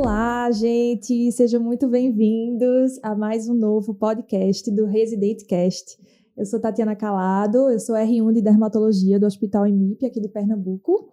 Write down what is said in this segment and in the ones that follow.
Olá, gente! Sejam muito bem-vindos a mais um novo podcast do ResidentCast. Eu sou Tatiana Calado, eu sou R1 de Dermatologia do Hospital EMIP, aqui de Pernambuco.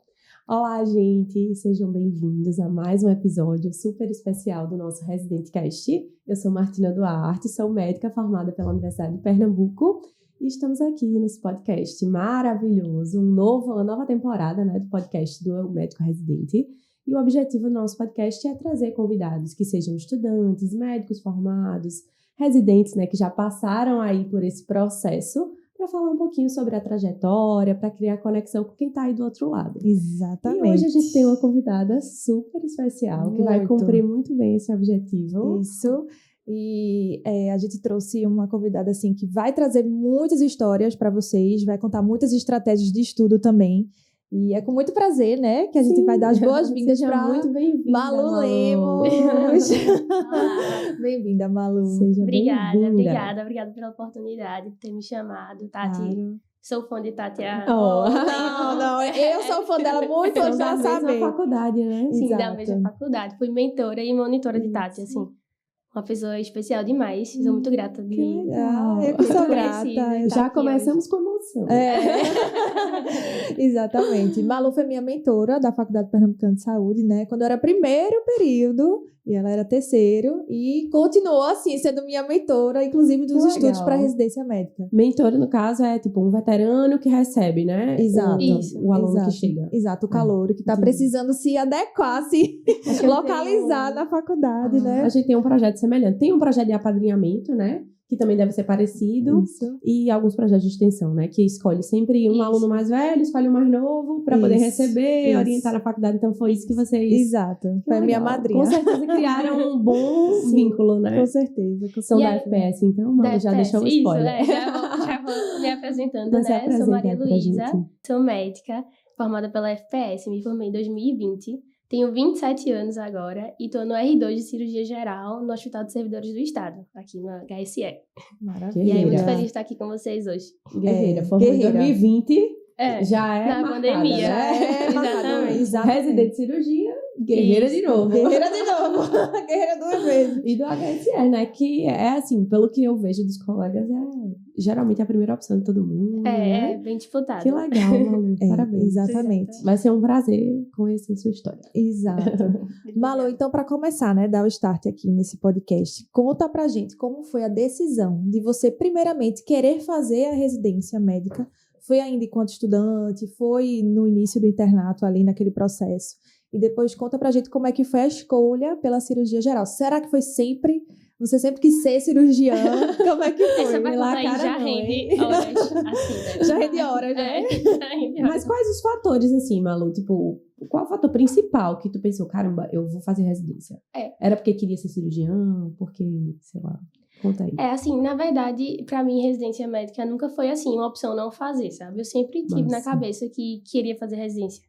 Olá, gente! Sejam bem-vindos a mais um episódio super especial do nosso ResidentCast. Eu sou Martina Duarte, sou médica formada pela Universidade de Pernambuco e estamos aqui nesse podcast maravilhoso, uma nova temporada, né, do podcast do Médico Residente. E o objetivo do nosso podcast é trazer convidados que sejam estudantes, médicos formados, residentes, né, que já passaram aí por esse processo, para falar um pouquinho sobre a trajetória, para criar conexão com quem está aí do outro lado. Exatamente. E hoje a gente tem uma convidada super especial, que vai cumprir muito bem esse objetivo. Isso. E a gente trouxe uma convidada assim que vai trazer muitas histórias para vocês, vai contar muitas estratégias de estudo também. E é com muito prazer, né, que a gente vai dar as boas-vindas para Malu Lemos. Bem-vinda, Malu. Seja obrigada pela oportunidade de ter me chamado, Tati. Claro. Sou fã de Tatiana. Não, eu sou fã dela muito antes dela saber. Da faculdade, né? Sim, Exato. da mesma faculdade. Fui mentora e monitora de Tati, assim. Uma pessoa especial demais. Sou muito grata de... Que legal. Eu que sou grata. Já começamos com emoção. Exatamente. Malu foi minha mentora da Faculdade Pernambucana de Saúde, né? Quando eu era primeiro período e ela era terceiro. E continuou, assim, sendo minha mentora, inclusive dos estudos para residência médica. Mentora, no caso, é tipo um veterano que recebe, né? Exato. O aluno que chega. Exato, o calouro que está precisando se adequar, se localizar na faculdade, né? A gente tem um projeto semelhante. Tem um projeto de apadrinhamento, né? Que também deve ser parecido. Isso. E alguns projetos de extensão, né? Que escolhe sempre um aluno mais velho, escolhe um mais novo para poder receber, orientar na faculdade. Então foi isso que vocês... Exato. Foi a minha madrinha. Com certeza criaram um bom vínculo, né? Com certeza. São da FPS, então, Malu já deixou um spoiler. Isso, já vou me apresentando, né? Sou Maria Luísa, sou médica, formada pela FPS, me formei em 2020. Tenho 27 anos agora e estou no R2 de cirurgia geral no Hospital de Servidores do Estado, aqui no HSE. Maravilha. E aí, muito feliz de estar aqui com vocês hoje. Guerreira, formou em 2020, já é na marcada, pandemia. Né? Exatamente. Residente de cirurgia, guerreira de novo. Guerreira de novo. Guerreira duas vezes. E do HSE, né? Que é assim, pelo que eu vejo dos colegas, geralmente a primeira opção de todo mundo. É bem disputado. Que legal, Malu. Parabéns. Exatamente. Vai ser um prazer conhecer sua história. Exato. Malu, então, para começar, né, dar o start aqui nesse podcast, conta pra gente como foi a decisão de você, primeiramente, querer fazer a residência médica. Foi ainda enquanto estudante? Foi no início do internato, ali naquele processo? E depois conta pra gente como é que foi a escolha pela cirurgia geral. Será que foi sempre... Você sempre quis ser cirurgiã? Como é que foi? Essa pergunta aí já rende horas, assim, né? Já rende horas, né? Mas quais os fatores, assim, Malu? Tipo, qual o fator principal que tu pensou, caramba, eu vou fazer residência? Era porque queria ser cirurgiã? Porque, sei lá, conta aí. Assim, na verdade, pra mim, residência médica nunca foi, assim, uma opção não fazer, sabe? Eu sempre tive na cabeça que queria fazer residência.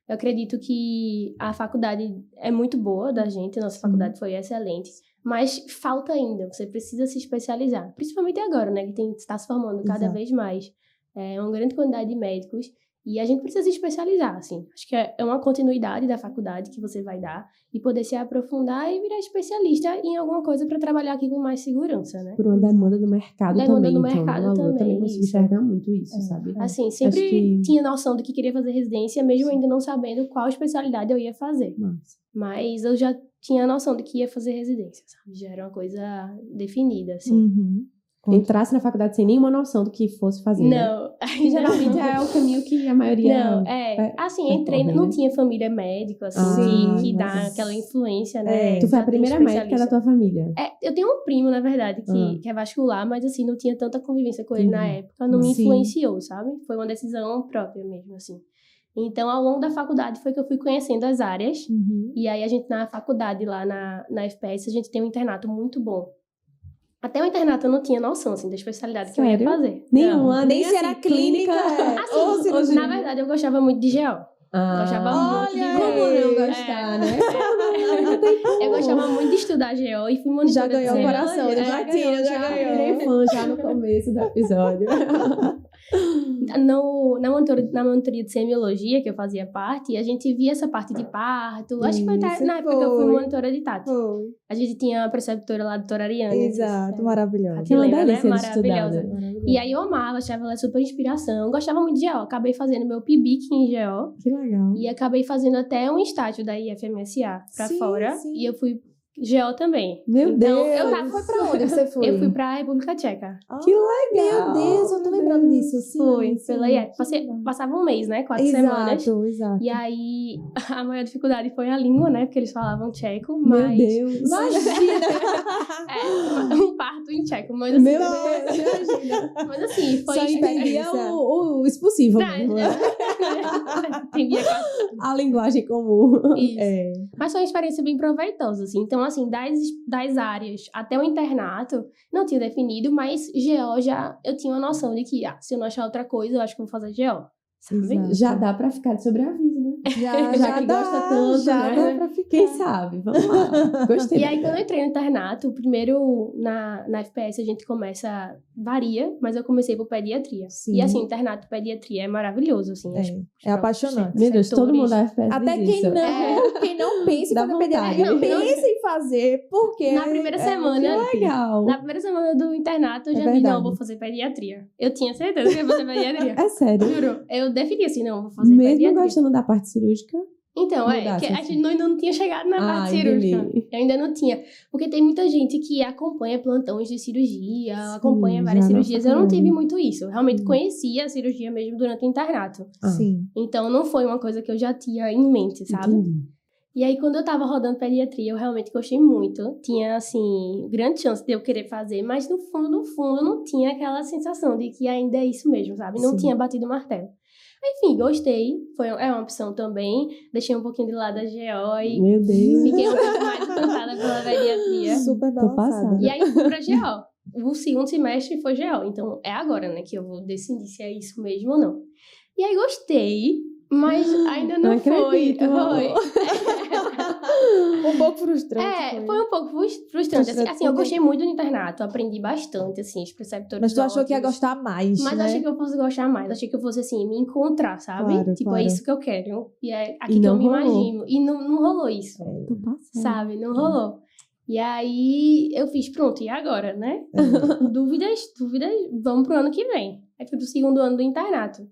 Eu acredito que a faculdade é muito boa da gente, a nossa faculdade foi excelente, mas falta ainda, você precisa se especializar, principalmente agora, né, que está se formando cada vez mais uma grande quantidade de médicos, e a gente precisa se especializar, assim, acho que é uma continuidade da faculdade que você vai dar, e poder se aprofundar e virar especialista em alguma coisa para trabalhar aqui com mais segurança, né? Por uma demanda do mercado também. Do mercado então, também. Eu consigo enxergar muito isso, sabe? Assim, sempre tinha noção de que queria fazer residência, mesmo ainda não sabendo qual especialidade eu ia fazer. Mas eu já tinha noção de que ia fazer residência, sabe? Já era uma coisa definida, assim. Uhum. Entrasse na faculdade sem nenhuma noção do que fosse fazer. Não. Né? Que geralmente é o caminho que a maioria... Não, assim, entrei, não tinha família médica, assim, que dá aquela influência, né? Tu foi a primeira médica da tua família? Eu tenho um primo, na verdade, que é vascular, mas, assim, não tinha tanta convivência com ele na época, não me influenciou, sabe? Foi uma decisão própria mesmo, assim. Então, ao longo da faculdade foi que eu fui conhecendo as áreas, e aí a gente, na faculdade, lá na FPS, a gente tem um internato muito bom. Até o internato eu não tinha noção, assim, da especialidade que eu ia fazer. Nenhuma, nem se era clínica. Assim, na verdade, eu gostava muito de geo. Gostava muito de como não gostar, né? Não tem como. Eu gostava muito de estudar geo e fui monitora. Já ganhou o coração, já ganhou. Virei fã já no começo do episódio. Na monitoria de semiologia, que eu fazia parte, a gente via essa parte de parto. Acho que foi até na época que eu fui monitora de Tati. Foi. A gente tinha a preceptora lá, a doutora Ariane. Exato, maravilhosa. Tati lembra, né? delícia de Maravilhosa. estudar, né? E aí eu amava, achava ela super inspiração. Gostava muito de GO. Acabei fazendo meu PIBIC em GO. Que legal. E acabei fazendo até um estágio da IFMSA pra Sim, fora. sim. E eu fui GO também. Meu Então, Deus. eu tava... Foi pra onde você foi? Eu fui pra República Tcheca. Que legal. Meu Deus, eu tô lembrando disso. Sim, Fui, sim. pela IF. Passava um mês, né? 4 semanas. Exato. E aí, a maior dificuldade foi a língua, né? Porque eles falavam tcheco, Meu mas... Deus. Imagina! Um parto em tcheco, mas assim... Meu Deus, imagina. Mas assim, foi... Só entendia o expulsivo mesmo, né? Entendia quase. A linguagem comum. Isso. É. Mas foi uma experiência bem proveitosa, assim. Então, assim, das áreas até o internato, não tinha definido, mas GO já... Eu tinha uma noção de que, se eu não achar outra coisa, eu acho que eu vou fazer GO, sabe? Exato. Já dá pra ficar de sobreaviso, né? Já que dá, gosta tanto, já né? dá pra ficar. Quem sabe? Vamos lá. Gostei. E aí, quando eu entrei no internato, primeiro na FPS a gente começa, varia, mas eu comecei por pediatria. Sim. E assim, o internato de pediatria é maravilhoso, assim. É apaixonante. Meu Deus, todo mundo da FPS Até diz isso. quem não pensa em Dá fazer vontade. pediatria, Não, pensa em fazer, porque... Na primeira semana, Que legal. na primeira semana do internato, eu É já vi, verdade. não, vou fazer pediatria. Eu tinha certeza que ia fazer pediatria. É sério. Juro. Eu defini assim, não, vou fazer Mesmo pediatria. gostando da parte cirúrgica? Então, Mudasse, que a assim. gente ainda não tinha chegado na parte cirúrgica. entendi. Eu ainda não tinha. Porque tem muita gente que acompanha plantões de cirurgia, Sim, acompanha várias já na cirurgias. Eu não faculdade. tive muito isso. Eu realmente conhecia a cirurgia mesmo durante o internato. Sim. Então, não foi uma coisa que eu já tinha em mente, sabe? Entendi. E aí, quando eu tava rodando pediatria, eu realmente gostei muito. Tinha, assim, grande chance de eu querer fazer, mas no fundo, não tinha aquela sensação de que ainda é isso mesmo, sabe? Não Sim. tinha batido o martelo. Enfim, gostei. É uma opção também. Deixei um pouquinho de lado a GO e Meu Deus. fiquei um pouco mais encantada pela pediatria. Super Tô balançada. passada. E aí, fui pra GO. O segundo semestre foi GO. Então, é agora, né, que eu vou decidir se é isso mesmo ou não. E aí, gostei, mas ainda não foi. acredito, amor. Um pouco frustrante. Foi um pouco frustrante. Assim, eu porque- gostei muito do internato, aprendi bastante, assim, os preceptores. Mas tu achou que ia ótimos. gostar mais, Mas né? achei que eu fosse gostar mais. Achei que eu fosse, assim, me encontrar, sabe? Claro, Tipo, claro. é isso que eu quero. E é aqui E que eu não me rolou. imagino. E não rolou isso, Tô passada. sabe? Não rolou. E aí, eu fiz, pronto, e agora, né? Dúvidas, vamos pro ano que vem. Aí fui pro segundo ano do internato.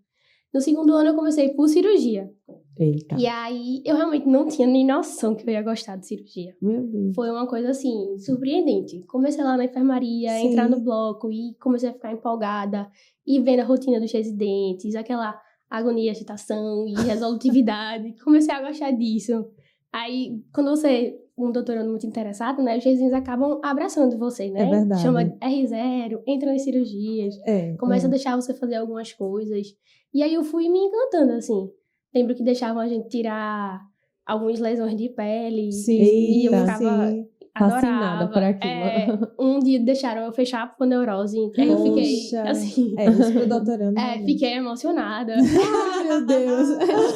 No segundo ano, eu comecei por cirurgia. Eita. E aí, eu realmente não tinha nem noção que eu ia gostar de cirurgia. Meu Deus. Foi uma coisa, assim, surpreendente. Comecei lá na enfermaria, Sim. entrar no bloco e comecei a ficar empolgada. E vendo a rotina dos residentes, aquela agonia, agitação e resolutividade. Comecei a gostar disso. Aí, quando você, um doutorando muito interessado, né, os residentes acabam abraçando você, né? É verdade. Chama R0, entra nas cirurgias, começa a deixar você fazer algumas coisas. E aí eu fui me encantando, assim. Lembro que deixavam a gente tirar algumas lesões de pele. Sim, E eu Eita, ficava... sim. Fascinada Adorava. por aquilo. Um dia deixaram eu fechar a aponeurose. Aí eu fiquei, Poxa. assim... Isso pro doutorando. fiquei emocionada. Ai, meu Deus.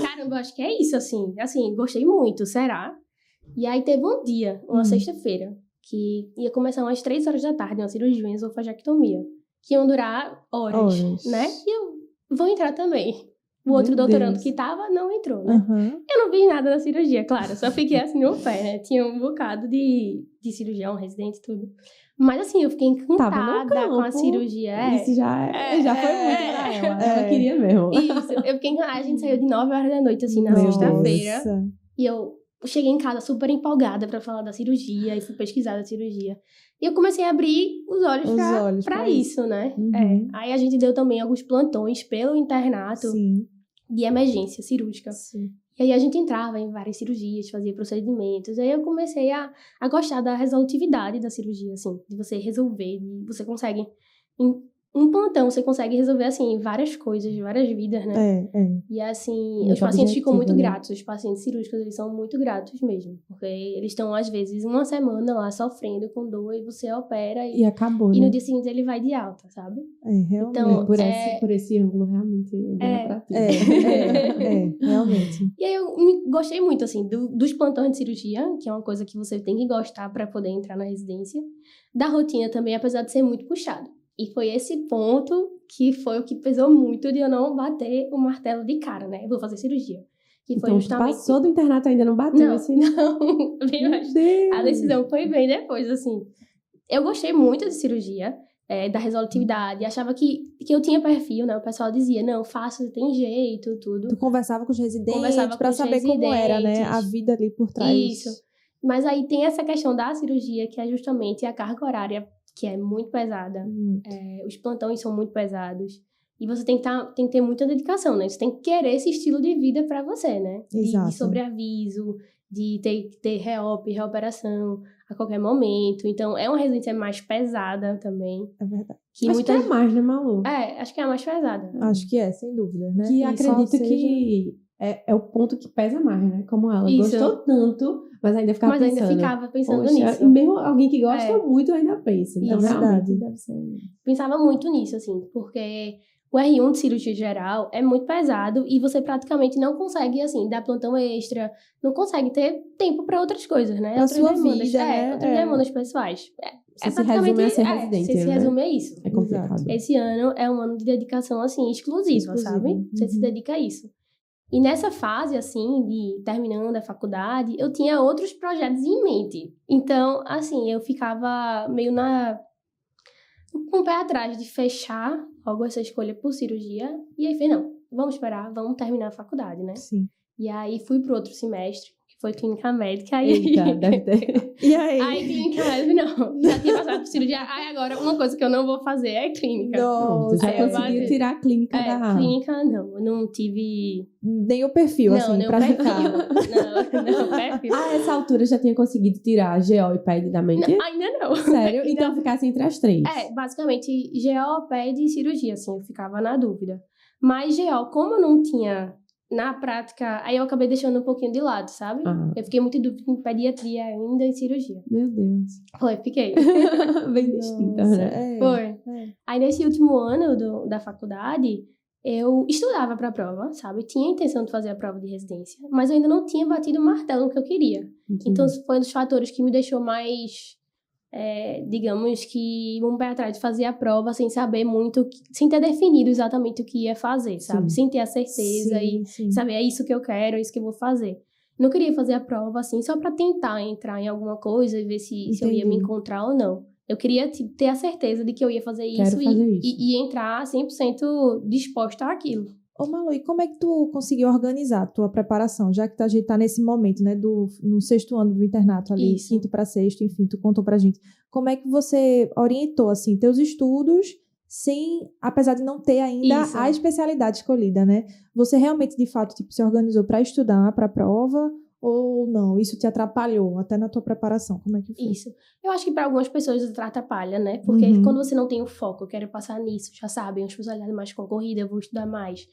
Caramba, acho que é isso, assim. Assim, gostei muito, será? E aí teve um dia, uma sexta-feira, que ia começar umas 3 horas da tarde, uma cirurgia, uma esofagectomia, que iam durar horas, né? E eu vou entrar também. O outro Meu doutorando Deus. que tava, não entrou, né? Aham. Eu não vi nada da cirurgia, claro. Só fiquei assim no pé, né? Tinha um bocado de cirurgião, residente e tudo. Mas assim, eu fiquei encantada com a cirurgia. Isso já foi muito pra ela. Ela É. queria mesmo. Isso. Eu fiquei encantada. A gente saiu de 9 horas da noite, assim, na Meu sexta-feira. Nossa. E eu cheguei em casa super empolgada pra falar da cirurgia. E fui pesquisar da cirurgia. E eu comecei a abrir os olhos pra isso, né? Uhum. Aí a gente deu também alguns plantões pelo internato Sim. de emergência cirúrgica. Sim. E aí a gente entrava em várias cirurgias, fazia procedimentos. Aí eu comecei a gostar da resolutividade da cirurgia, assim. De você resolver, você consegue... Em um plantão, você consegue resolver, assim, várias coisas, várias vidas, né? E assim, Muito os pacientes ficam muito objetivo, né? gratos. Os pacientes cirúrgicos, eles são muito gratos mesmo. Porque eles estão, às vezes, uma semana lá sofrendo com dor e você opera E acabou, e né? no dia seguinte ele vai de alta, sabe? Realmente. Então, Por esse ângulo, realmente, é pra ti. Realmente. E aí eu gostei muito, assim, dos plantões de cirurgia, que é uma coisa que você tem que gostar pra poder entrar na residência. Da rotina também, apesar de ser muito puxado. E foi esse ponto que foi o que pesou muito de eu não bater o martelo de cara, né? Eu vou fazer cirurgia. Que foi Então, justamente... passou do internato e ainda não bateu Não, esse... não. Meu Deus! A decisão foi bem depois, assim. Eu gostei muito de cirurgia, da resolutividade. Achava que eu tinha perfil, né? O pessoal dizia, não, faço, tem jeito, tudo. Tu conversava com os residentes Conversava pra com os saber como era, né? residentes. A vida ali por trás. Isso. Mas aí tem essa questão da cirurgia, que é justamente a carga horária, que é muito pesada. Os plantões são muito pesados. E você tem que ter muita dedicação, né? Você tem que querer esse estilo de vida pra você, né? De sobreaviso, de ter reoperação a qualquer momento. Então, é uma residência mais pesada também. É verdade. Acho que é mais, né, Malu? Acho que é a mais pesada. Acho que sem dúvida, né? Que acredito que é o ponto que pesa mais, né? Como ela gostou tanto, mas ainda ficava pensando nisso. E mesmo alguém que gosta muito ainda pensa. Então, Isso. realmente, deve ser... Pensava muito nisso, assim, porque o R1 de cirurgia geral é muito pesado e você praticamente não consegue, assim, dar plantão extra, não consegue ter tempo para outras coisas, né? Pra sua vida, né? Outras demandas pessoais. Se resume a ser residente, se resume a isso. É complicado. Esse ano é um ano de dedicação, assim, exclusiva, sabe? Você se dedica a isso. E nessa fase, assim, de terminando a faculdade, eu tinha outros projetos em mente. Então, assim, eu ficava meio com o pé atrás de fechar logo essa escolha por cirurgia. E aí, falei, não, vamos esperar, vamos terminar a faculdade, né? Sim. E aí, fui pro outro semestre, que foi clínica médica. Eita, deve ter. E aí? Aí, clínica médica, não. Já tinha passado por cirurgia. Aí, agora, uma coisa que eu não vou fazer é clínica. Nossa, já conseguiu tirar a clínica da... Clínica, não. Eu não tive... Nem o perfil, assim, pra ficar. Não, perfil. A essa altura já tinha conseguido tirar GO e PED da mente? Não, ainda não. Sério? Então, ficasse entre as três. Basicamente, GO, PED e cirurgia, assim, eu ficava na dúvida. Mas GO, como eu não tinha na prática, aí eu acabei deixando um pouquinho de lado, sabe? Eu fiquei muito em dúvida em pediatria ainda e cirurgia. Meu Deus. Fiquei. Bem distinta, né? Foi. Aí, nesse último ano da faculdade, eu estudava pra prova, sabe? Tinha a intenção de fazer a prova de residência, mas eu ainda não tinha batido o martelo no que eu queria. Entendi. Então, foi um dos fatores que me deixou mais... digamos que um pé atrás de fazer a prova sem saber muito, sem ter definido exatamente o que ia fazer, sabe? Sem ter a certeza saber, é isso que eu quero, é isso que eu vou fazer. Não queria fazer a prova assim só pra tentar entrar em alguma coisa e ver se eu ia me encontrar ou não. Eu queria ter a certeza de que eu ia fazer isso e entrar 100% disposta àquilo. Ô Malu, e como é que tu conseguiu organizar a tua preparação? Já que a gente tá nesse momento, né, no 6º ano do internato ali, 5º para 6º, enfim, tu contou pra gente. Como é que você orientou, assim, teus estudos, apesar de não ter ainda a especialidade escolhida, né? Você realmente, de fato, tipo, se organizou pra estudar pra prova ou não? Isso te atrapalhou até na tua preparação? Como é que foi? Isso. Eu acho que para algumas pessoas atrapalha, né? Porque quando você não tem o foco, eu quero passar nisso, já sabem, uma especialidade mais concorrida, eu vou estudar mais.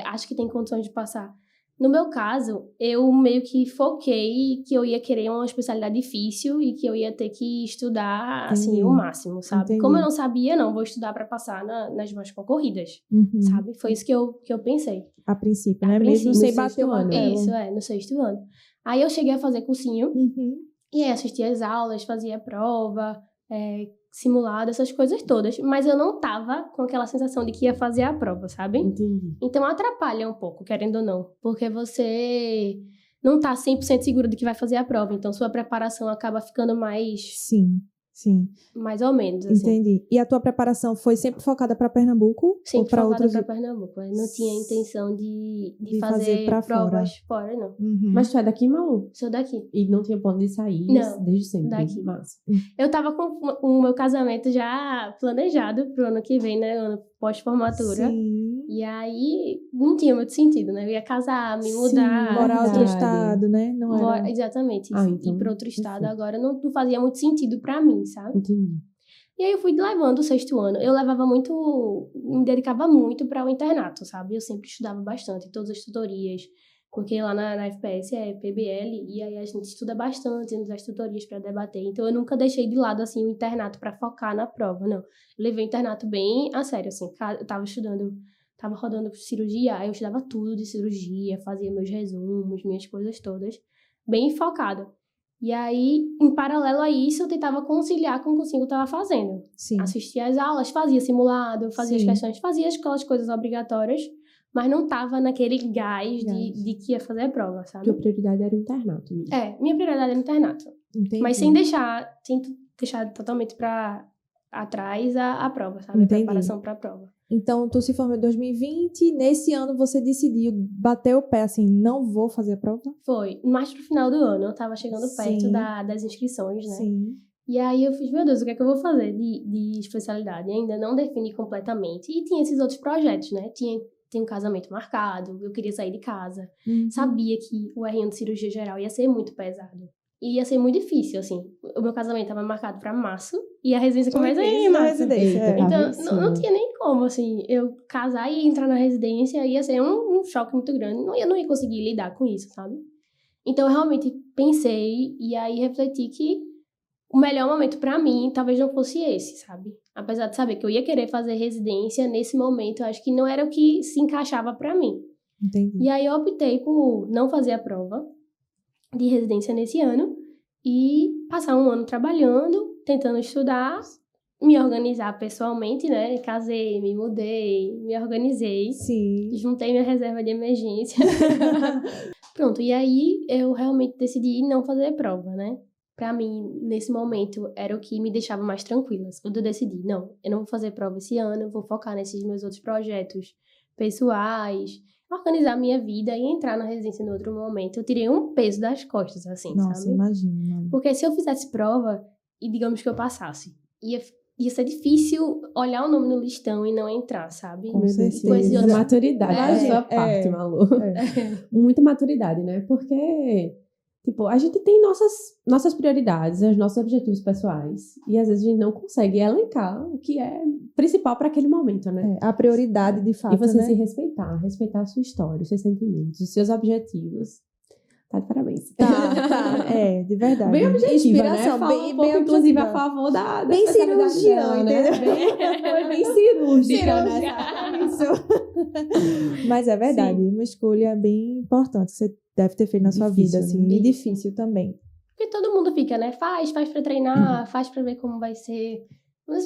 Acho que tem condições de passar. No meu caso, eu meio que foquei que eu ia querer uma especialidade difícil e que eu ia ter que estudar, assim, o máximo, sabe? Entendi. Como eu não sabia, não, vou estudar para passar nas mais concorridas, sabe? Foi isso que eu pensei. A princípio, né? Mesmo sem bater o martelo. Isso, no 6º ano. Aí eu cheguei a fazer cursinho, e aí assistia às aulas, fazia prova, simulado, essas coisas todas. Mas eu não tava com aquela sensação de que ia fazer a prova, sabe? Entendi. Então atrapalha um pouco, querendo ou não. Porque você não tá 100% seguro de que vai fazer a prova. Então sua preparação acaba ficando mais... Sim. Mais ou menos, assim. Entendi. E a tua preparação foi sempre focada para Pernambuco? Sempre focada para Pernambuco. Eu não tinha intenção de fazer provas fora, não. Mas tu é daqui, Malu? Sou daqui. E não tinha plano de sair desde sempre? Daqui. Massa. Eu tava com o meu casamento já planejado pro ano que vem, né? Ano pós-formatura. Sim. E aí, não tinha muito sentido, né? Eu ia casar, me mudar. Morar em outro estado, né? Não era... Exatamente. Então, ir para outro estado agora não fazia muito sentido pra mim, sabe? Entendi. E aí eu fui levando o 6º ano. Eu me dedicava muito para o internato, sabe? Eu sempre estudava bastante, todas as tutorias. Porque lá na FPS é PBL, e aí a gente estuda bastante nas tutorias para debater. Então eu nunca deixei de lado, assim, o internato para focar na prova, não. Eu levei o internato bem a sério, assim. Eu tava rodando cirurgia, aí eu estudava tudo de cirurgia, fazia meus resumos, minhas coisas todas, bem focada. E aí, em paralelo a isso, eu tentava conciliar com o cursinho que eu estava fazendo. Sim. Assistia às aulas, fazia simulado, fazia as Sim. questões, fazia aquelas coisas obrigatórias, mas não estava naquele gás de que ia fazer a prova, sabe? Tua prioridade era o internato mesmo. Minha prioridade era o internato. Entendi. Mas sem deixar totalmente para atrás a prova, sabe? Entendi. A preparação para a prova. Então, tu se formou em 2020, nesse ano você decidiu bater o pé assim, não vou fazer a prova? Foi, mais pro final do ano, eu tava chegando perto Sim. das inscrições, né? Sim. E aí eu fiz, meu Deus, o que é que eu vou fazer de especialidade? E ainda não defini completamente. E tinha esses outros projetos, né? Tinha um casamento marcado, eu queria sair de casa. Uhum. Sabia que o R1 de cirurgia geral ia ser muito pesado. E ia ser muito difícil, assim. O meu casamento estava marcado para março e a residência começa em março. Residência, Eita, Então, não tinha nem como, assim, eu casar e entrar na residência ia ser um choque muito grande. Eu não ia conseguir lidar com isso, sabe? Então, eu realmente pensei e aí refleti que o melhor momento para mim talvez não fosse esse, sabe? Apesar de saber que eu ia querer fazer residência, nesse momento eu acho que não era o que se encaixava para mim. Entendi. E aí eu optei por não fazer a prova de residência nesse ano e passar um ano trabalhando, tentando estudar, me organizar pessoalmente, né? Casei, me mudei, me organizei. Sim. Juntei minha reserva de emergência. Pronto, e aí eu realmente decidi não fazer a prova, né? Pra mim, nesse momento, era o que me deixava mais tranquila. Quando eu decidi, não, eu não vou fazer prova esse ano, eu vou focar nesses meus outros projetos pessoais, organizar a minha vida e entrar na residência no outro momento. Eu tirei um peso das costas, assim, Nossa, sabe? imagina. Porque se eu fizesse prova e digamos que eu passasse, ia ser difícil olhar o nome no listão e não entrar, sabe? Com certeza. Coisas de A outras- maturidade da sua parte, Malu. Muita maturidade, né? Porque, tipo, a gente tem nossas prioridades, os nossos objetivos pessoais. E às vezes a gente não consegue elencar o que é principal para aquele momento, né? A prioridade, de fato, E você né? se respeitar a sua história, os seus sentimentos, os seus objetivos. Tá de parabéns. Tá, de verdade. Bem objetiva, Inspiração, né? Fala bem, um pouco, bem inclusive, objetiva. a favor da Bem especialidade cirurgião, dela, né? entendeu? Foi bem cirúrgica, né? Mas é verdade, uma escolha bem importante que você deve ter feito na sua vida, Difícil, assim, né? e difícil também. Porque todo mundo fica, né? Faz pra treinar, faz pra ver como vai ser. Mas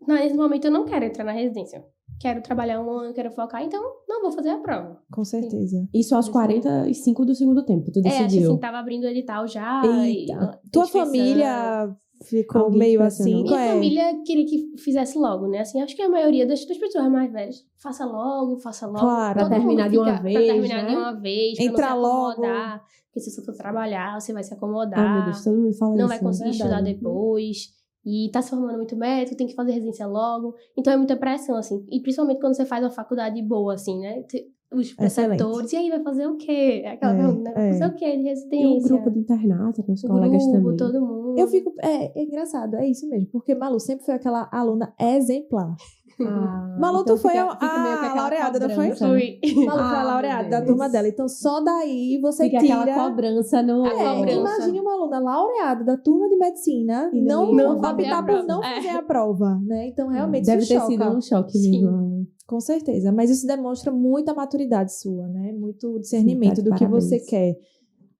nesse momento eu não quero entrar na residência. Quero trabalhar um ano, quero focar, então não vou fazer a prova. Com certeza. Isso aos 45 do segundo tempo, tu Acho que decidiu. assim, tava abrindo o edital já. Eita. Tua inscrição. família ficou Alguém meio te assim? pressionou? Minha família queria que fizesse logo, né? Assim, acho que a maioria das pessoas mais velhas. Faça logo. Claro. Todo Pra terminar mundo de uma fica- vez, Pra terminar né? de uma vez, pra Entrar não se logo. acomodar. Porque se você for trabalhar, você vai se acomodar. Ai, meu Deus, todo mundo fala Não isso. vai conseguir é estudar verdade. depois. E tá se formando muito médico, tem que fazer residência logo. Então é muita pressão, assim. E principalmente quando você faz uma faculdade boa, assim, né? Os preceptores, e aí vai fazer o quê? Aquela pergunta, né? Vai fazer o quê de residência? E o grupo de internato, né? Os O colegas grupo, também. todo mundo. Eu fico... É engraçado, é isso mesmo. Porque Malu sempre foi aquela aluna exemplar. Ah, Malu, então tu foi fica a meio que aquela laureada, não foi? cobrança. Fui. Malu foi a Ah, laureada meu da Deus. turma dela. Então, só daí você Fica tira... aquela cobrança no... cobrança. Imagine uma aluna laureada da turma de medicina E não não fazer optar a por prova. não fazer a prova, né? Então, realmente, Deve isso ter choca. sido um choque Sim. mesmo. Com certeza, mas isso demonstra muita maturidade sua, né? Muito discernimento Sim, tá do de que você parabéns. quer.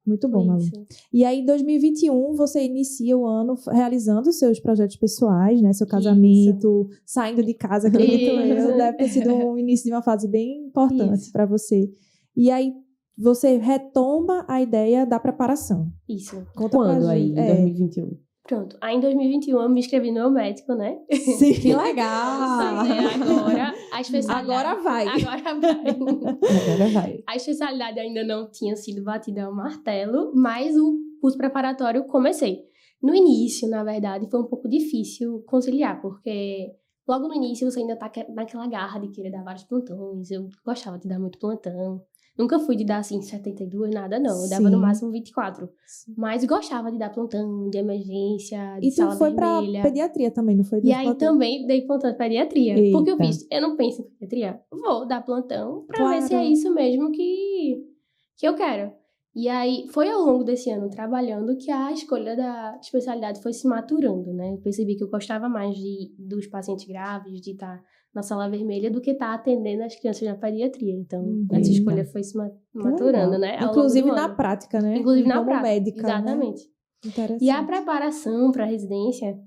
Muito bom, Malu. Isso. E aí, em 2021, você inicia o ano realizando os seus projetos pessoais, né? Seu casamento, saindo de casa, acredito Isso. eu. Deve ter sido um início de uma fase bem importante Isso. para você. E aí, você retoma a ideia da preparação. Isso. Conta pra Quando aí, gente. em 2021? Pronto. Aí em 2021 eu me inscrevi no meu médico, né? Sim. Que legal! Agora a especialidade. Agora vai. Agora vai. Agora vai. A especialidade ainda não tinha sido batida ao martelo, mas o curso preparatório comecei. No início, na verdade, foi um pouco difícil conciliar, porque logo no início você ainda tá naquela garra de querer dar vários plantões. Eu gostava de dar muito plantão. Nunca fui de dar, assim, 72, nada, não. Eu dava Sim. no máximo 24. Mas gostava de dar plantão, de emergência, de E tu sala foi pra vermelha. pediatria também, não foi? E aí também dei plantão de pediatria. Porque eu Eita. fiz, eu não penso em pediatria, vou dar plantão pra Claro. ver se é isso mesmo que eu quero. E aí, foi ao longo desse ano trabalhando que a escolha da especialidade foi se maturando, né? Eu percebi que eu gostava mais dos pacientes graves, de estar na sala vermelha, do que estar atendendo as crianças na pediatria. Então, essa Eita. escolha foi se maturando, né? ao longo Inclusive do na ano. prática, né? Inclusive na Como prática. médica, né? Exatamente. Interessante. E a preparação para a residência,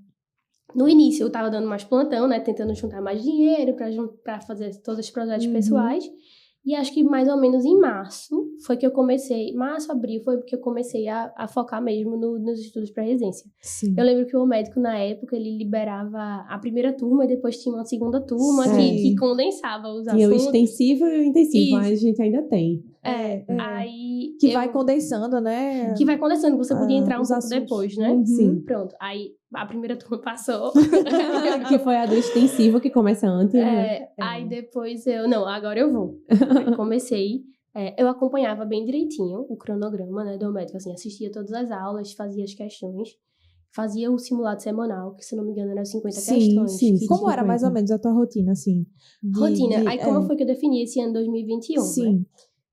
no início eu estava dando mais plantão, né? Tentando juntar mais dinheiro para fazer todos os projetos pessoais. E acho que mais ou menos em março foi que eu comecei, março, abril, foi que eu comecei a focar mesmo nos estudos para residência. Sim. Eu lembro que o médico, na época, ele liberava a primeira turma e depois tinha uma segunda turma que condensava os assuntos. Tinha o extensivo e o intensivo, Isso. mas a gente ainda tem. Aí... Que vai condensando, né? Que vai condensando, você podia entrar um os pouco assuntos. depois, né? Sim. Pronto, aí a primeira turma passou. Que foi a do extensivo, que começa antes, né? Aí depois agora eu vou. Comecei, eu acompanhava bem direitinho o cronograma, né, do médico, assim, assistia todas as aulas, fazia as questões, fazia o simulado semanal, que se não me engano eram 50 questões. Sim. Como era mais ou menos a tua rotina, assim? Aí como foi que eu defini esse ano 2021, Sim. né?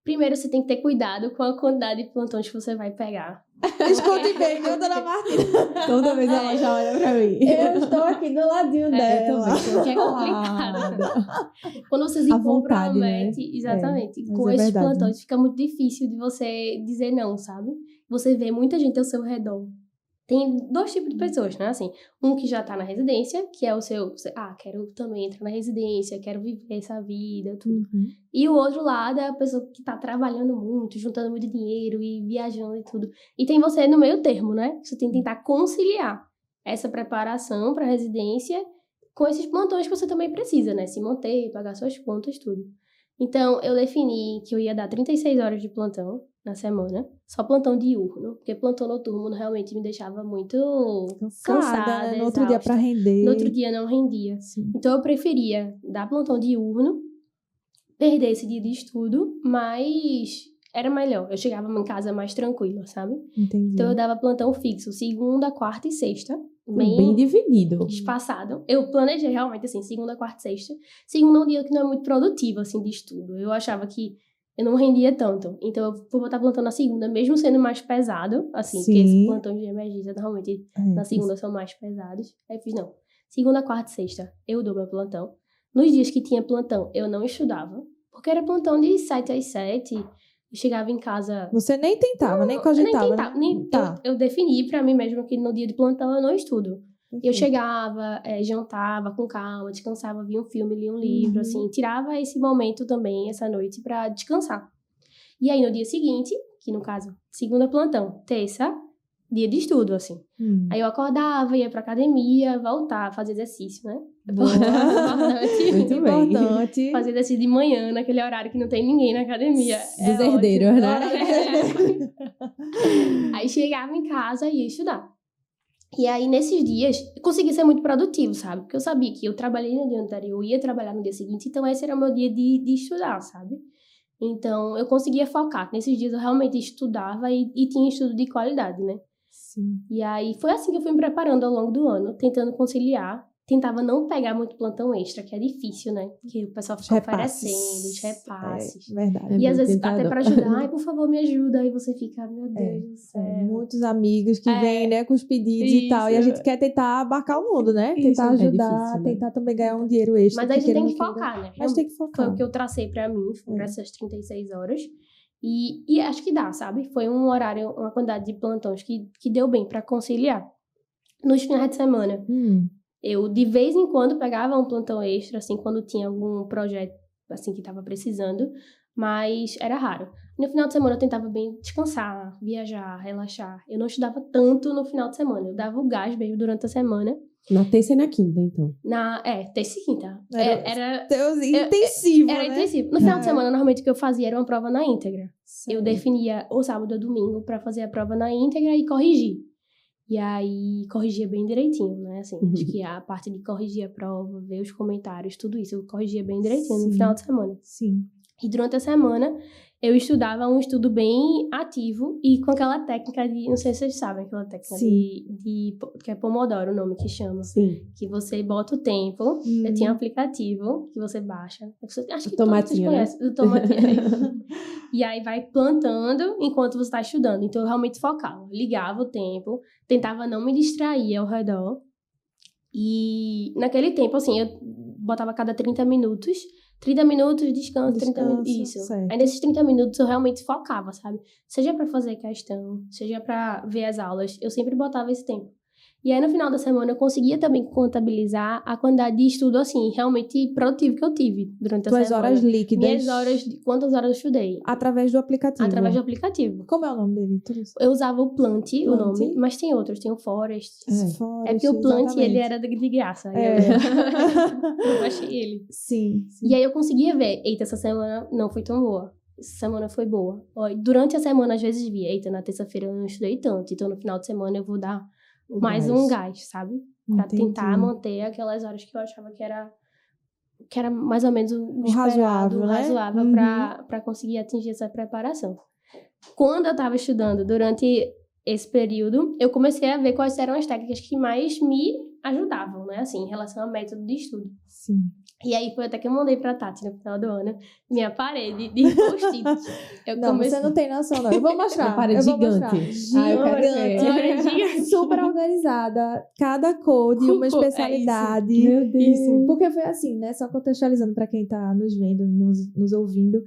Primeiro, você tem que ter cuidado com a quantidade de plantões que você vai pegar. Esconde bem, viu, dona Martina? Toda vez ela já olha pra mim. Eu estou aqui do ladinho dela. Que é complicado. Quando você se compromete, exatamente, com esses plantões, fica muito difícil de você dizer não, sabe? Você vê muita gente ao seu redor. Tem dois tipos de pessoas, né? Assim, um que já tá na residência, que é o seu... quero também entrar na residência, quero viver essa vida, tudo. E o outro lado é a pessoa que tá trabalhando muito, juntando muito dinheiro e viajando e tudo. E tem você no meio termo, né? Você tem que tentar conciliar essa preparação pra residência com esses plantões que você também precisa, né? Se manter, pagar suas contas, tudo. Então, eu defini que eu ia dar 36 horas de plantão na semana, só plantão diurno, porque plantão noturno realmente me deixava muito cansada, né? No outro dia pra render. No outro dia não rendia. Sim. Então eu preferia dar plantão diurno, perder esse dia de estudo, mas era melhor. Eu chegava em casa mais tranquila, sabe? Entendi. Então eu dava plantão fixo, segunda, quarta e sexta. Bem dividido. Espaçado. Eu planejei realmente assim, segunda, quarta e sexta. Segunda é um dia que não é muito produtivo, assim, de estudo. Eu achava que eu não rendia tanto. Então, eu vou botar plantão na segunda, mesmo sendo mais pesado, assim, porque esses plantões de emergência, normalmente, na segunda são mais pesados. Aí eu fiz, não. Segunda, quarta e sexta, eu dou meu plantão. Nos dias que tinha plantão, eu não estudava, porque era plantão de 7 às 7. Eu chegava em casa... Você nem tentava, nem cogitava, nem tentava. Eu defini pra mim mesmo que no dia de plantão eu não estudo. Eu chegava, jantava com calma, descansava, via um filme, lia um livro, assim, tirava esse momento também, essa noite, pra descansar. E aí, no dia seguinte, que no caso, segunda plantão, terça, dia de estudo, assim. Aí eu acordava, ia pra academia, voltar, fazer exercício, né? Muito importante. Fazer exercício de manhã, naquele horário que não tem ninguém na academia. Dos herdeiros, né? Aí chegava em casa e ia estudar. E aí, nesses dias, eu consegui ser muito produtivo, sabe? Porque eu sabia que eu trabalhei no dia anterior, ia trabalhar no dia seguinte, então esse era o meu dia de estudar, sabe? Então, eu conseguia focar. Nesses dias, eu realmente estudava e tinha estudo de qualidade, né? Sim. E aí, foi assim que eu fui me preparando ao longo do ano, tentando conciliar. Tentava não pegar muito plantão extra, que é difícil, né? Porque o pessoal fica oferecendo os repasses. Verdade. E às vezes, até pra ajudar, ai, por favor, me ajuda. Aí você fica, meu Deus do céu. Muitos amigos que vêm, né, com os pedidos e tal. E a gente quer tentar abarcar o mundo, né? Tentar ajudar, difícil, né? tentar também ganhar um dinheiro extra. Mas aí você tem que focar, né? Mas tem que focar. Foi o que eu tracei pra mim, pra essas 36 horas. E acho que dá, sabe? Foi um horário, uma quantidade de plantões que deu bem pra conciliar. Nos finais de semana, eu de vez em quando pegava um plantão extra, assim, quando tinha algum projeto, assim, que tava precisando, mas era raro. No final de semana eu tentava bem descansar, viajar, relaxar. Eu não estudava tanto no final de semana, eu dava o gás mesmo durante a semana. Na terça e na quinta, então. Terça e quinta. Era intensivo, Era né? intensivo. No final de semana, normalmente, o que eu fazia era uma prova na íntegra. Sério? Eu definia o sábado ou domingo pra fazer a prova na íntegra e corrigir. E aí, corrigia bem direitinho, né? Assim, acho que a parte de corrigir a prova, ver os comentários, tudo isso, eu corrigia bem direitinho no final de semana. Sim. E durante a semana, eu estudava um estudo bem ativo e com aquela técnica de... Não sei se vocês sabem, aquela técnica que é Pomodoro, o nome que chama. Sim. Que você bota o tempo, eu tinha um aplicativo que você baixa. Acho que tomatinho, todos vocês conhecem, o tomatinho. E aí vai plantando enquanto você está estudando. Então eu realmente focava, ligava o tempo, tentava não me distrair ao redor. E naquele tempo, assim, eu botava a cada 30 minutos, 30 minutos, descanso, 30 minutos. Isso. Certo. Aí nesses 30 minutos eu realmente focava, sabe? Seja pra fazer questão, seja pra ver as aulas, eu sempre botava esse tempo. E aí no final da semana eu conseguia também contabilizar a quantidade de estudo, assim, realmente produtivo que eu tive durante a Tuas semana. horas líquidas. Minhas horas, quantas horas eu estudei. Através do aplicativo. Através do aplicativo. Como é o nome dele? Eu usava o Plant, o Plant. nome, mas tem outros, tem o Forest. Forest, É porque o Plant, exatamente. ele era de graça. É. Eu baixei ele. Sim. E aí eu conseguia ver, eita, essa semana não foi tão boa. Essa semana foi boa. Ó, durante a semana, às vezes, via, eita, na terça-feira eu não estudei tanto, então no final de semana eu vou dar mais um gás, sabe? Pra Entendi. tentar manter aquelas horas que eu achava que era mais ou menos o razoável, esperado, né? razoável pra conseguir atingir essa preparação. Quando eu tava estudando, durante esse período, eu comecei a ver quais eram as técnicas que mais me ajudavam, né? Assim, em relação ao método de estudo. Sim. E aí foi até que eu mandei pra Tati no final do ano minha parede de post-it. Você não tem noção, não. Eu vou mostrar. Uma parede eu vou gigante. mostrar. Eu quero ver. Gigante. Super organizada. Cada code, uma especialidade. Meu Deus. Porque foi assim, né? Só contextualizando para quem tá nos vendo, nos ouvindo.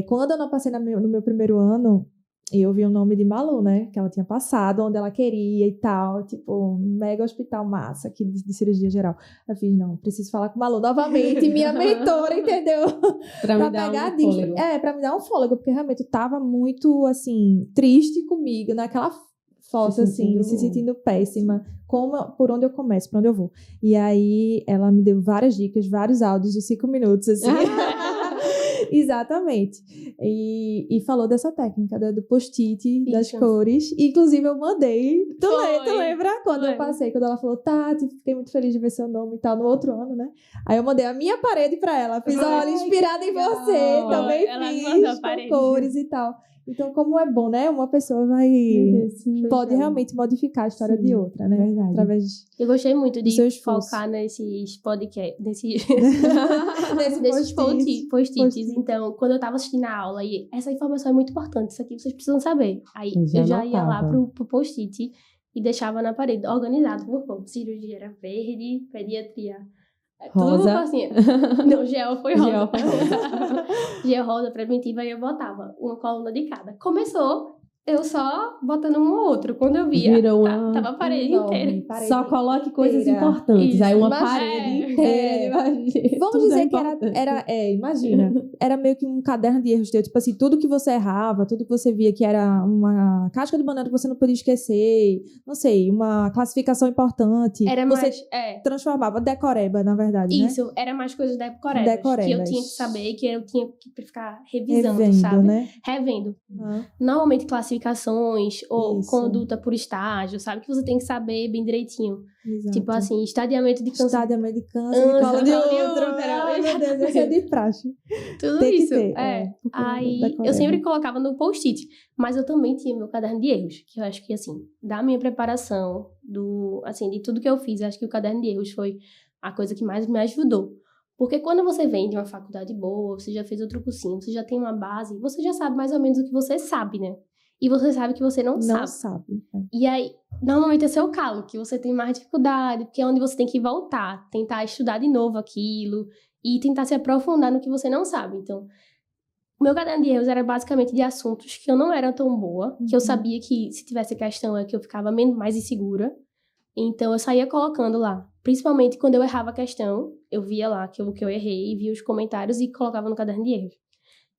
Quando eu não passei no meu primeiro ano, eu vi o nome de Malu, né? Que ela tinha passado, onde ela queria e tal. Tipo, mega hospital massa aqui de cirurgia geral. Eu fiz, não, preciso falar com Malu novamente. Minha mentora, entendeu? Pra me dar pegar um fôlego. pra me dar um fôlego. Porque realmente eu tava muito, assim, triste comigo. Naquela fossa, assim, se sentindo péssima. Por onde eu começo, por onde eu vou. E aí, ela me deu várias dicas, vários áudios de 5 minutos, assim. Exatamente. E falou dessa técnica, do post-it, das cores. Inclusive, eu mandei. Tu lembra? Quando eu passei, quando ela falou, Tati, fiquei muito feliz de ver seu nome e tal, no outro ano, né? Aí eu mandei a minha parede pra ela. Fiz, olha, inspirada em você. Também fiz com cores e tal. Então, como é bom, né? Uma pessoa pode realmente modificar a história de outra, né? Verdade. Através Eu gostei muito de focar focar nesses podcasts, nesses post-its. post-its. Então, quando eu tava assistindo a aula, e essa informação é muito importante, isso aqui vocês precisam saber. Aí eu já ia lá pro post-it e deixava na parede, organizado por cor. Cirurgia era verde, pediatria rosa. Assim. Não, gel foi rosa. Gel rosa, preventiva, e eu botava uma coluna de cada. Começou, eu só botando um ou outro. Quando eu via, virou tava a parede inteira. Só coloque coisas importantes. Isso. Aí uma parede inteira. Vamos dizer que imagina, era meio que um caderno de erros teu. Tipo assim, tudo que você errava, tudo que você via que era uma casca de banana que você não podia esquecer, não sei, uma classificação importante. Era você mais, transformava, decoreba, na verdade, Isso, né? era mais coisas decorebas. Que eu tinha que saber, que eu tinha que ficar revisando, Revendo, sabe? Né? Revendo. Normalmente classificações ou conduta por estágio, sabe? Que você tem que saber bem direitinho. Exato. Tipo assim, estadiamento de câncer. Estadiamento de câncer, de colo de útero. Ai, meu Deus, isso é de praxe. Tudo tem isso. Que ter, Aí eu sempre colocava no post-it. Mas eu também tinha meu caderno de erros. Que eu acho que, assim, da minha preparação, de tudo que eu fiz, acho que o caderno de erros foi a coisa que mais me ajudou. Porque quando você vem de uma faculdade boa, você já fez outro cursinho, você já tem uma base, você já sabe mais ou menos o que você sabe, né? E você sabe que você não sabe. E aí, normalmente é seu calo, que você tem mais dificuldade, porque é onde você tem que voltar, tentar estudar de novo aquilo e tentar se aprofundar no que você não sabe. Então, o meu caderno de erros era basicamente de assuntos que eu não era tão boa, que eu sabia que se tivesse questão é que eu ficava mais insegura. Então, eu saía colocando lá. Principalmente quando eu errava a questão, eu via lá que eu errei, via os comentários e colocava no caderno de erros.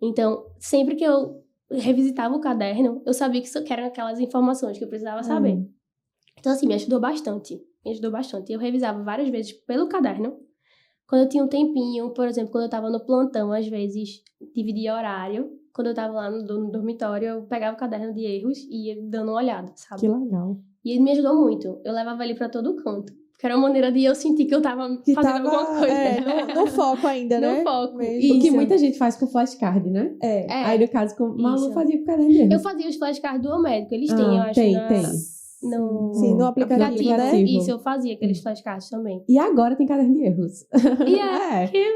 Então, sempre que eu revisitava o caderno, eu sabia que eram aquelas informações que eu precisava saber. Então, assim, me ajudou bastante. Eu revisava várias vezes pelo caderno. Quando eu tinha um tempinho, por exemplo, quando eu estava no plantão, às vezes dividia horário. Quando eu estava lá no dormitório, eu pegava o caderno de erros e ia dando uma olhada, sabe? Que legal. E ele me ajudou muito. Eu levava ele pra todo canto. Porque era uma maneira de eu sentir que eu tava fazendo alguma coisa. No foco ainda, né? No foco. O que muita gente faz com flashcard, né? Aí, no caso, Malu fazia com o caderno de erros. Eu fazia os flashcards do médico. Eles têm, eu acho. Tem. Sim, no aplicativo, né? Isso, eu fazia aqueles flashcards também. E agora tem caderno de erros.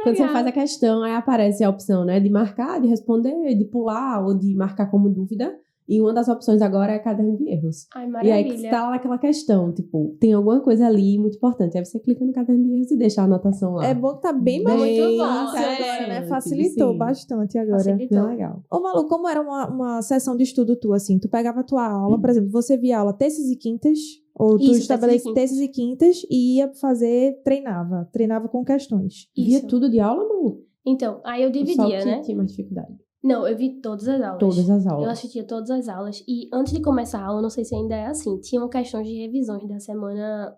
Quando você faz a questão, aí aparece a opção, né? De marcar, de responder, de pular ou de marcar como dúvida. E uma das opções agora é caderno de erros. Ai, E maravilha. aí que você tá lá naquela questão, tipo, tem alguma coisa ali muito importante. Aí você clica no caderno de erros e deixa a anotação lá. É bom que tá bem mais Muito bom, fácil agora, né? interessante, Facilitou sim. bastante agora. Facilitou. Bem legal. Ô, Malu, como era uma sessão de estudo tua, assim? Tu pegava a tua aula, por exemplo, você via aula terças e quintas, ou tu Isso, estabelece terças e quintas e ia fazer, treinava com questões. Via Isso. tudo de aula, Malu? Então, aí eu Ou só dividia, que né? tinha mais dificuldade? Não, eu vi todas as aulas. Todas as Eu aulas. assistia todas as aulas. E antes de começar a aula, não sei se ainda é assim, tinham questões de revisões da semana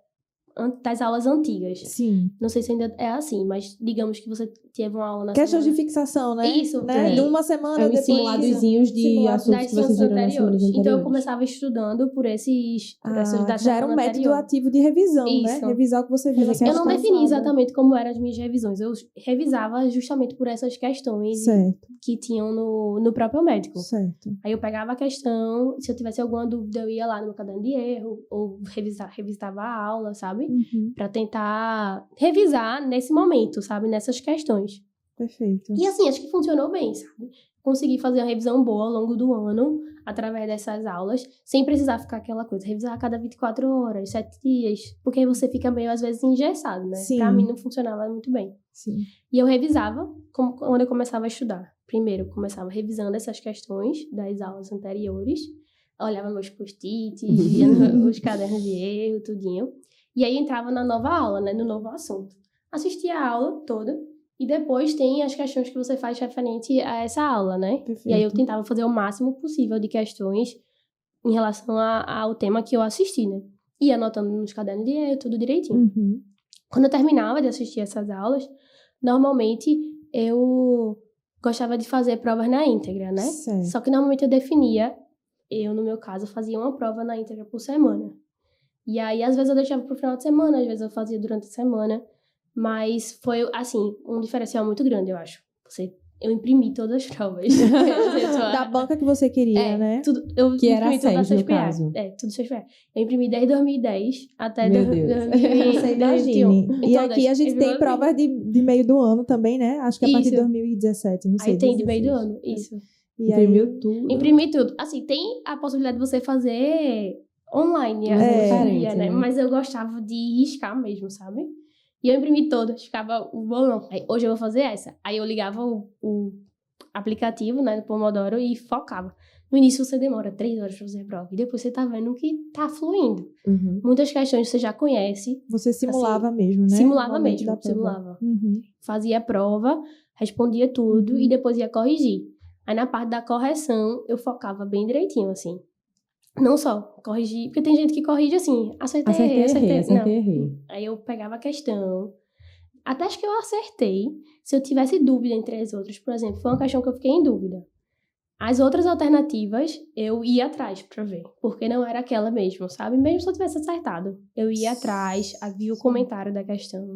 das aulas antigas. Sim. Não sei se ainda é assim, mas digamos que você teve uma aula na Questões de semana... fixação, né? Isso, né? é. De uma semana É uns depois. simuladozinhos de Simulado assuntos das que vocês viram nas semanas anteriores. Então eu começava estudando por essas da Já era um semana método anterior. ativo de revisão, né? Isso. Revisar o que você viu. Fazer Eu não questão defini exatamente como eram as minhas revisões. Eu revisava justamente por essas questões Certo, que tinham no próprio médico. certo. Aí eu pegava a questão, se eu tivesse alguma dúvida, eu ia lá no meu caderno de erro, ou revisava a aula, sabe? Uhum, Pra tentar revisar nesse momento, sabe? Nessas questões. perfeito. E assim, acho que funcionou bem, sabe? Consegui fazer uma revisão boa ao longo do ano, através dessas aulas, sem precisar ficar aquela coisa, revisar a cada 24 horas, 7 dias, porque aí você fica meio, às vezes, engessado, né? Sim. Pra mim não funcionava muito bem. Sim. E eu revisava quando eu começava a estudar. Primeiro, eu começava revisando essas questões das aulas anteriores, olhava meus post-its, via os cadernos de erro, tudinho. E aí entrava na nova aula, né? No novo assunto. Assistia a aula toda. E depois tem as questões que você faz referente a essa aula, né? Perfeito. E aí eu tentava fazer o máximo possível de questões em relação ao tema que eu assisti, né? Ia anotando nos cadernos de erro, tudo direitinho. Uhum. Quando eu terminava de assistir essas aulas, normalmente eu gostava de fazer provas na íntegra, né? Certo. Só que normalmente eu, no meu caso, fazia uma prova na íntegra por semana. E aí, às vezes eu deixava pro final de semana, às vezes eu fazia durante a semana. Mas foi, assim, um diferencial muito grande, eu acho. Eu imprimi todas as provas. Da banca que você queria, né? Tudo, eu Que era imprimi tudo da a SES, no CSPA. caso. Tudo CSPA. Eu imprimi desde 2010 até Meu Deus. Você 2021. imagine. E aqui a gente tem Todas. provas de meio do ano também, né? Acho que a partir de Isso. 2017, não sei. Aí tem de meio do 16. ano, isso. E aí, Imprimiu tudo. Imprimi tudo. Assim, tem a possibilidade de você fazer online, Mas hoje em diferente, dia, né? né? Mas eu gostava de riscar mesmo, sabe? E eu imprimi todas, ficava o bolão. Aí, hoje eu vou fazer essa. Aí eu ligava o aplicativo, né, do Pomodoro e focava. No início você demora 3 horas pra fazer a prova. E depois você tá vendo que tá fluindo. Uhum. Muitas questões você já conhece. você simulava mesmo, né? Simulava No momento mesmo, da prova. simulava. Uhum. Fazia a prova, respondia tudo e depois ia corrigir. Aí na parte da correção, eu focava bem direitinho, assim. Não só corrigir, porque tem gente que corrige assim, acertei, Não. Errei. Aí eu pegava a questão, até acho que eu acertei. Se eu tivesse dúvida entre as outras, por exemplo, foi uma questão que eu fiquei em dúvida. As outras alternativas, eu ia atrás pra ver, porque não era aquela mesmo, sabe? Mesmo se eu tivesse acertado. Eu ia atrás, havia o comentário da questão,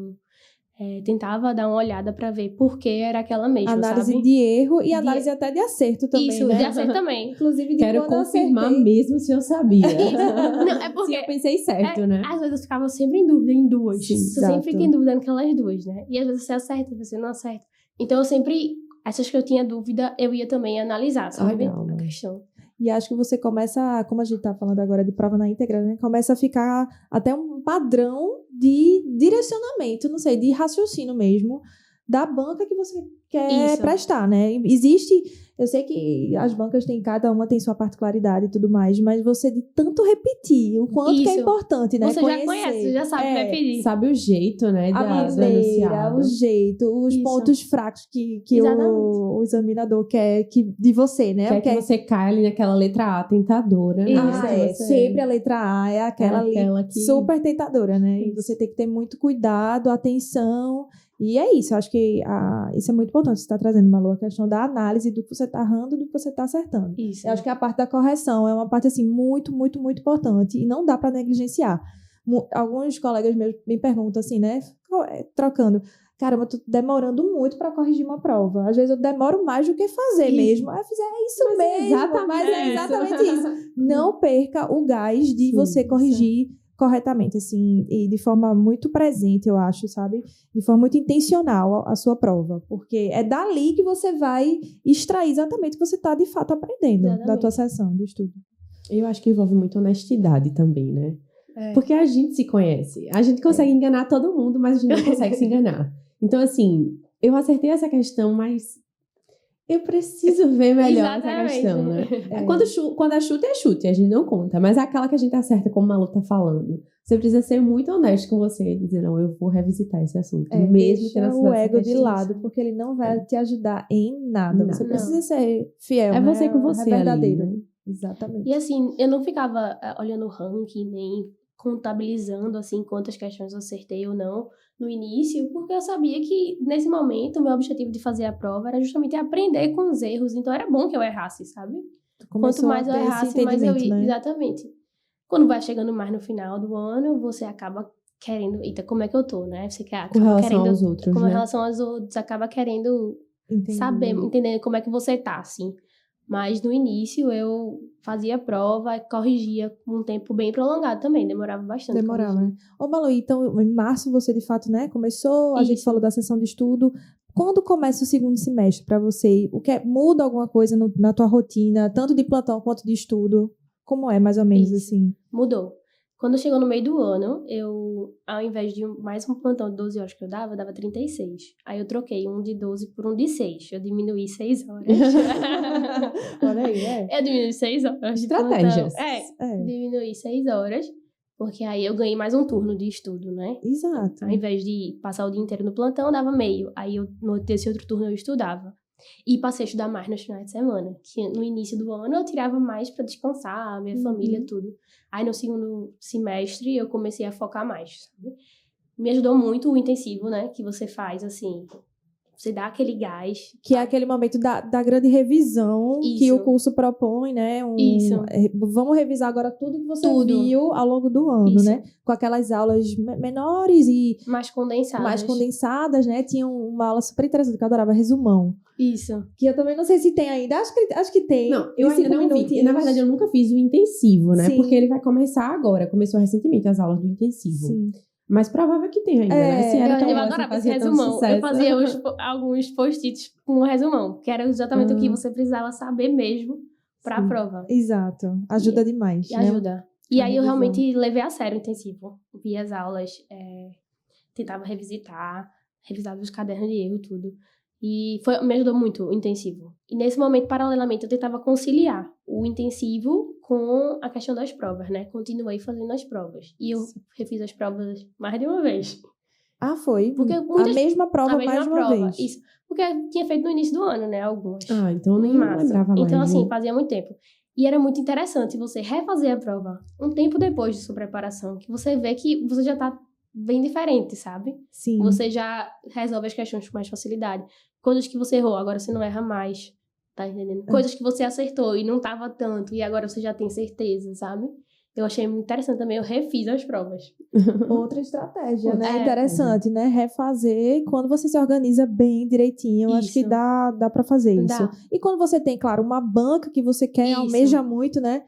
tentava dar uma olhada pra ver por que era aquela mesma, Análise sabe? de erro e análise até de acerto também, Isso, né? de acerto também. Inclusive, de Quero quando eu confirmar acertei. mesmo se eu sabia. Não, é Se porque eu pensei certo, né? às vezes eu ficava sempre em dúvida em duas. Sim, você exato. sempre fica em dúvida naquelas duas, né? E às vezes você acerta, você não acerta. Então eu sempre, essas que eu tinha dúvida, eu ia também analisar, sabe? Legal, A né? questão. E acho que você começa, como a gente tá falando agora de prova na íntegra, né? Começa a ficar até um padrão de direcionamento, não sei, de raciocínio mesmo, da banca que você quer Isso. prestar, né? Existe, eu sei que as bancas cada uma tem sua particularidade e tudo mais, mas você de tanto repetir, o quanto que é Isso. importante, né? Você já conhece, você já sabe É, repetir. Sabe o jeito, né? a do maneira, enunciado. o jeito, os Isso. pontos fracos que Exatamente. o examinador quer de você, né? Quer que Porque você caia ali naquela letra A tentadora. Isso. Né? sempre a letra A é aquela ali aquela que... super tentadora, né? E Isso. você tem que ter muito cuidado, atenção. E é isso, eu acho que isso é muito importante. Você está trazendo, Malu, a questão da análise do que você está errando e do que você está acertando. Isso. Eu acho que a parte da correção é uma parte, assim, muito, muito, muito importante. E não dá para negligenciar. Alguns colegas meus me perguntam assim, né? Trocando. Caramba, eu tô demorando muito para corrigir uma prova. Às vezes eu demoro mais do que fazer Isso. mesmo. Aí eu fiz, é isso mesmo. Mas é exatamente isso. Não perca o gás de Sim, você corrigir corretamente, assim, e de forma muito presente, eu acho, sabe? De forma muito intencional a sua prova, porque é dali que você vai extrair exatamente o que você está, de fato, aprendendo da tua sessão de estudo. Eu acho que envolve muito honestidade também, né? Porque a gente se conhece. A gente consegue enganar todo mundo, mas a gente não consegue se enganar. Então, assim, eu acertei essa questão, mas eu preciso ver melhor essa questão, né? Quando é chute, a gente não conta. Mas é aquela que a gente acerta, como o Malu tá falando. Você precisa ser muito honesto com você e dizer, não, eu vou revisitar esse assunto. Mesmo deixa tendo o ego de lado, porque ele não vai te ajudar em nada. Você precisa ser fiel, né? Você com você verdadeiro. ali, né? Exatamente. E assim, eu não ficava olhando o ranking, nem contabilizando, assim, quantas questões eu acertei ou não no início, porque eu sabia que, nesse momento, o meu objetivo de fazer a prova era justamente aprender com os erros. Então, era bom que eu errasse, sabe? Quanto mais eu errasse, mais eu ia. Né? Exatamente. Quando vai chegando mais no final do ano, você acaba querendo... Eita, como é que eu tô, né? Você acaba com relação querendo, aos outros, com né? relação aos outros, acaba querendo saber, entender como é que você tá, assim. Mas no início eu fazia prova, corrigia com um tempo bem prolongado também, demorava bastante. Demorava, né? Ô, Malu, então em março você de fato, né, começou, a gente falou da sessão de estudo. Quando começa o segundo semestre para você? Muda alguma coisa na tua rotina, tanto de plantão quanto de estudo? Como é, mais ou menos assim? Mudou. Quando chegou no meio do ano, eu, ao invés de mais um plantão de 12 horas que eu dava 36. Aí eu troquei um de 12 por um de 6. Eu diminuí 6 horas. Olha aí, Eu diminuí 6 horas de estratégias. plantão. Diminuí 6 horas, porque aí eu ganhei mais um turno de estudo, né? Exato. Ao invés de passar o dia inteiro no plantão, eu dava meio. Aí nesse outro turno eu estudava. E passei a estudar mais nos finais de semana. Que no início do ano eu tirava mais pra descansar, minha família, tudo. Aí no segundo semestre eu comecei a focar mais, sabe? Me ajudou muito o intensivo, né? Que você faz, assim... Você dá aquele gás. Que é aquele momento da grande revisão que o curso propõe, né? Isso. Vamos revisar agora tudo que você viu ao longo do ano, né? Com aquelas aulas menores e... mais condensadas, né? Tinha uma aula super interessante que eu adorava, resumão. Isso. Que eu também não sei se tem ainda. Acho que tem. Não, eu ainda não vi. Na verdade, eu nunca fiz o intensivo, né? Sim. Porque ele vai começar agora. Começou recentemente as aulas do intensivo. Sim. Mas provável que tenha ainda, né? Se era eu adorava esse resumão. Eu fazia alguns post-its com o resumão, que era exatamente o que você precisava saber mesmo para a prova. Exato. Ajuda demais. Né? Ajuda. E aí eu realmente levei a sério o intensivo. Vi as aulas, tentava revisava os cadernos de erro e tudo. E me ajudou muito o intensivo. E nesse momento, paralelamente, eu tentava conciliar o intensivo com a questão das provas, né? Continuei fazendo as provas. E eu refiz as provas mais de uma vez. Ah, foi? Porque a mesma prova mais de uma vez? Isso. Porque eu tinha feito no início do ano, né? Algumas. Ah, então nem lembrava mais. Então, assim, fazia muito tempo. E era muito interessante você refazer a prova um tempo depois de sua preparação, que você vê que você já tá bem diferente, sabe? Sim. Você já resolve as questões com mais facilidade. Coisas que você errou, agora você não erra mais. Tá entendendo? Coisas que você acertou e não tava tanto, e agora você já tem certeza, sabe? Eu achei muito interessante também, eu refiz as provas. Outra estratégia, né? Interessante, né? Refazer quando você se organiza bem, direitinho. Eu acho que dá pra fazer isso. E quando você tem, claro, uma banca que você quer, almeja muito, né?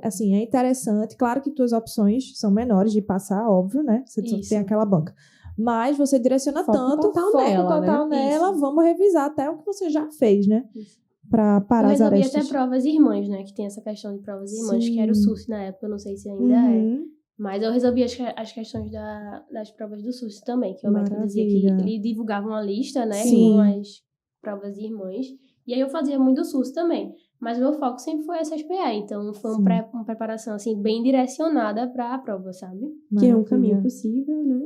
Assim, é interessante. Claro que tuas opções são menores de passar, óbvio, né? Você tem aquela banca. Mas você direciona foco total nela, vamos revisar até o que você já fez, né? Para parar as arestas. Eu resolvi até provas irmãs, né? Que tem essa questão de provas irmãs, que era o SUS na época, eu não sei se ainda é. Mas eu resolvi as questões das provas do SUS também, que o médico dizia que ele divulgava uma lista, né? Com as provas irmãs. E aí eu fazia muito do SUS também. Mas o meu foco sempre foi SSPE, então foi uma preparação, assim, bem direcionada para a prova, sabe? Que é um caminho possível, né?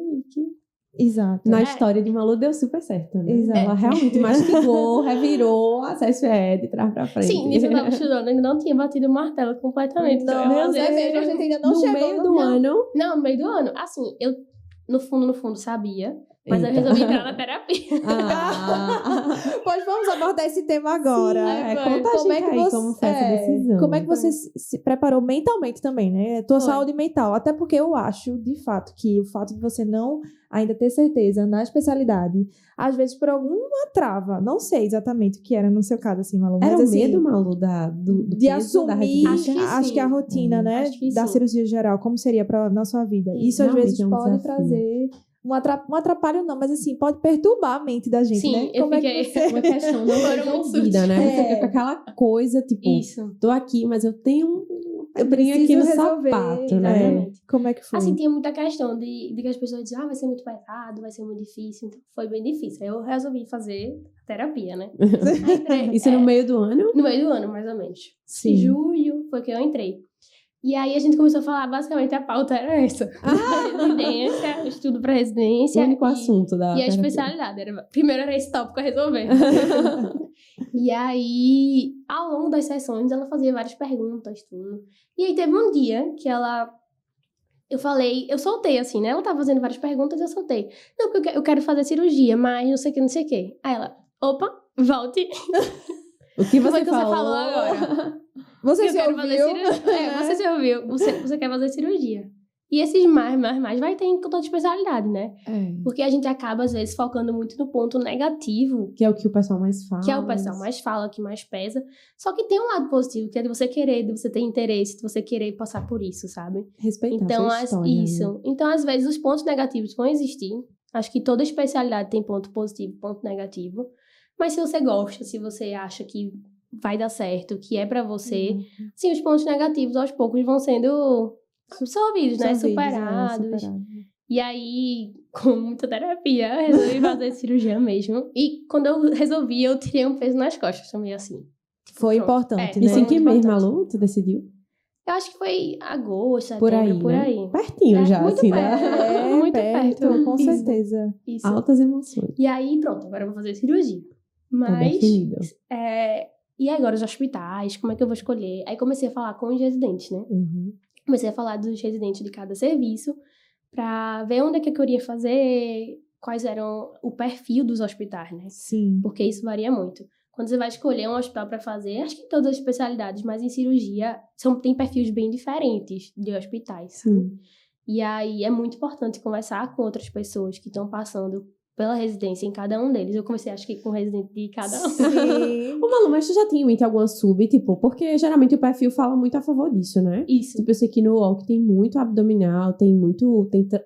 Exato. Na história de Malu deu super certo, né? Exato. Ela realmente mastigou, revirou a SSPE de trás pra frente. Sim, nisso eu tava estudando, ainda não tinha batido o martelo completamente. Não, a gente ainda não chegou no meio do ano. Não, no meio do ano. Assim, eu no fundo sabia, Mas eu Eita. resolvi entrar na terapia. Pois vamos abordar esse tema agora. Conta a gente aí como foi essa decisão. Como é que você se preparou mentalmente também, né? Tua Foi. saúde mental. Até porque eu acho, de fato, que o fato de você não ainda ter certeza na especialidade, às vezes por alguma trava, não sei exatamente o que era no seu caso, assim, Malu, mas Era o assim, medo, Malu, do de peso da assumir, residência? acho que a rotina, né, Acho que da sim. cirurgia geral, como seria na sua vida. Sim, Isso às realmente vezes é um pode desafio. trazer um atrapalho não, mas assim, pode perturbar a mente da gente, Sim, né? eu Como é que fiquei- você... Uma questão não Foram resolvida, né? Você fica com aquela coisa, tipo, Isso. tô aqui, mas eu tenho um pedrinho aqui Preciso no resolver, sapato, né? exatamente. Como é que foi? Assim, tinha muita questão de que as pessoas diziam, vai ser muito pesado, vai ser muito difícil. Então, foi bem difícil. Aí eu resolvi fazer terapia, né? Aí entrei- Isso no meio do ano? no meio do ano, mais ou menos. Sim. Em julho foi que eu entrei. E aí a gente começou a falar, basicamente a pauta era essa. Residência, estudo para O residência. único e, assunto da E a terapia. especialidade. Primeiro era esse tópico a resolver. E aí, ao longo das sessões, ela fazia várias perguntas, tudo. E aí teve um dia que eu soltei assim, né? Ela tava fazendo várias perguntas e eu soltei. Não, porque eu quero fazer cirurgia, mas não sei o que, não sei o que. Aí ela, opa, volte. O que Como você é que você falou agora? Você Eu se quero ouviu? fazer cirurgia. Você se ouviu. Você quer fazer cirurgia. E esses mais, vai ter em toda especialidade, né? É. Porque a gente acaba, às vezes, focando muito no ponto negativo, Que é o que o pessoal mais fala. que é o pessoal mais fala, que mais pesa. Só que tem um lado positivo, que é de você querer, de você ter interesse, de você querer passar por isso, sabe? Respeitar Então, a sua história, isso. né? Então, às vezes, os pontos negativos vão existir. Acho que toda especialidade tem ponto positivo e ponto negativo. Mas se você gosta, se você acha que vai dar certo, que é pra você, sim, os pontos negativos, aos poucos, vão sendo absorvidos, né? Superados. E aí, com muita terapia, eu resolvi fazer cirurgia mesmo. E quando eu resolvi, eu tirei um peso nas costas também, assim. Foi Pronto. importante, É, né? Isso em que muito mês, importante. Malu? Tu decidiu? Eu acho que foi agosto, Por setembro, aí, por né? aí. Pertinho É, já, muito assim, perto. né? É, Muito perto, perto. com Isso. certeza. Isso. Altas emoções. E aí, pronto, agora eu vou fazer cirurgia. Tá Mas, definido. e agora os hospitais, como é que eu vou escolher? Aí comecei a falar com os residentes, né? Uhum. Comecei a falar dos residentes de cada serviço pra ver onde é que eu queria fazer, quais eram o perfil dos hospitais, né? Sim. Porque isso varia muito. Quando você vai escolher um hospital pra fazer, acho que em todas as especialidades, mas em cirurgia, tem perfis bem diferentes de hospitais, sabe? Sim. E aí é muito importante conversar com outras pessoas que estão passando pela residência em cada um deles. Eu comecei, acho que com o residente de cada um. Sim. Ô, Malu, mas tu já tinha em mente alguma sub, tipo, porque geralmente o perfil fala muito a favor disso, né? Isso. Tipo, eu sei que no UOL tem muito abdominal, tem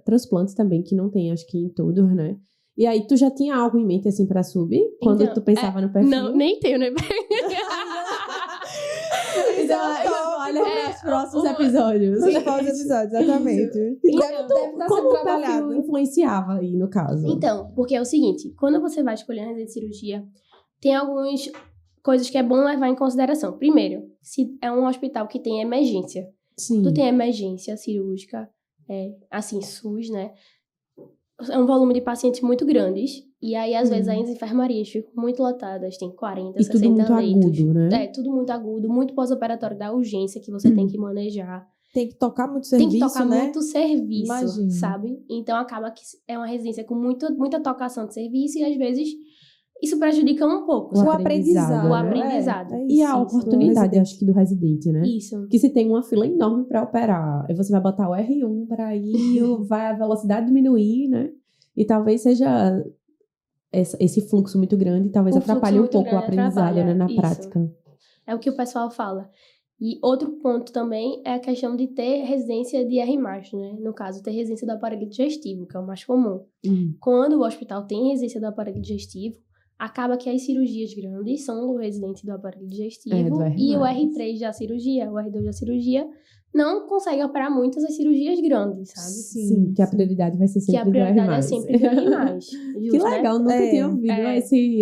transplantes também, que não tem, acho que em todos, né? E aí, tu já tinha algo em mente, assim, pra sub? Quando Então, tu pensava no perfil? Não, nem tenho, né? Então, olha os próximos episódios. Nos próximos episódios, exatamente. E Deve estar sendo como o perfil trabalhado. influenciava aí, no caso? Então, porque é o seguinte, quando você vai escolher uma residência de cirurgia, tem algumas coisas que é bom levar em consideração. Primeiro, se é um hospital que tem emergência. Sim. Tu tem emergência cirúrgica, assim, SUS, né? É um volume de pacientes muito grandes. E aí, às vezes, as enfermarias ficam muito lotadas. Tem 40, E 60 tudo muito leitos. agudo, né? É, tudo muito agudo. Muito pós-operatório da urgência que você tem que manejar. Tem que tocar muito serviço, Tem que tocar né? muito serviço, Imagino. sabe? Então, acaba que é uma residência com muita tocação de serviço. E, às vezes, isso prejudica um pouco, O sabe? aprendizado, O né? aprendizado. E a Isso. oportunidade, acho que, do residente, né? Isso. Que se tem uma fila enorme pra operar, aí você vai botar o R1 pra ir, vai a velocidade diminuir, né? E talvez seja esse fluxo muito grande, talvez Um fluxo atrapalhe um muito pouco o grande aprendizado, né, na atrapalha, prática. É o que o pessoal fala. E outro ponto também é a questão de ter residência de R+, né? No caso, ter residência do aparelho digestivo, que é o mais comum. Quando o hospital tem residência do aparelho digestivo, acaba que as cirurgias grandes são do residente do aparelho digestivo do R+. e o R3 da cirurgia, o R2 da cirurgia, não consegue operar muitas as cirurgias grandes, sabe? Sim, que a prioridade vai ser Que a sempre do R+. prioridade é sempre do R+. Que Justo, legal, né? nunca tinha ouvido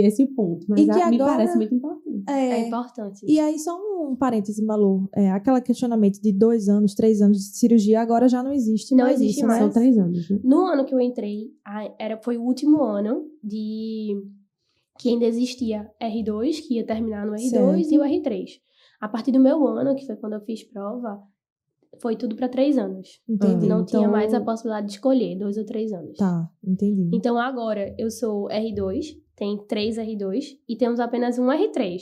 esse ponto, mas E que me agora- parece muito importante. É importante. E aí, só um parêntese, Malu. Aquele questionamento de 2 anos, 3 anos de cirurgia, agora já não existe Não mais existe isso, mais. né? São 3 anos, né? No ano que eu entrei, foi o último ano que ainda existia R2, que ia terminar no R2, Certo. e o R3. A partir do meu ano, que foi quando eu fiz prova, foi tudo para 3 anos. Entendi. Não Então, tinha mais a possibilidade de escolher 2 ou 3 anos. Tá, entendi. Então, agora, eu sou R2, tem 3 R2 e temos apenas um R3.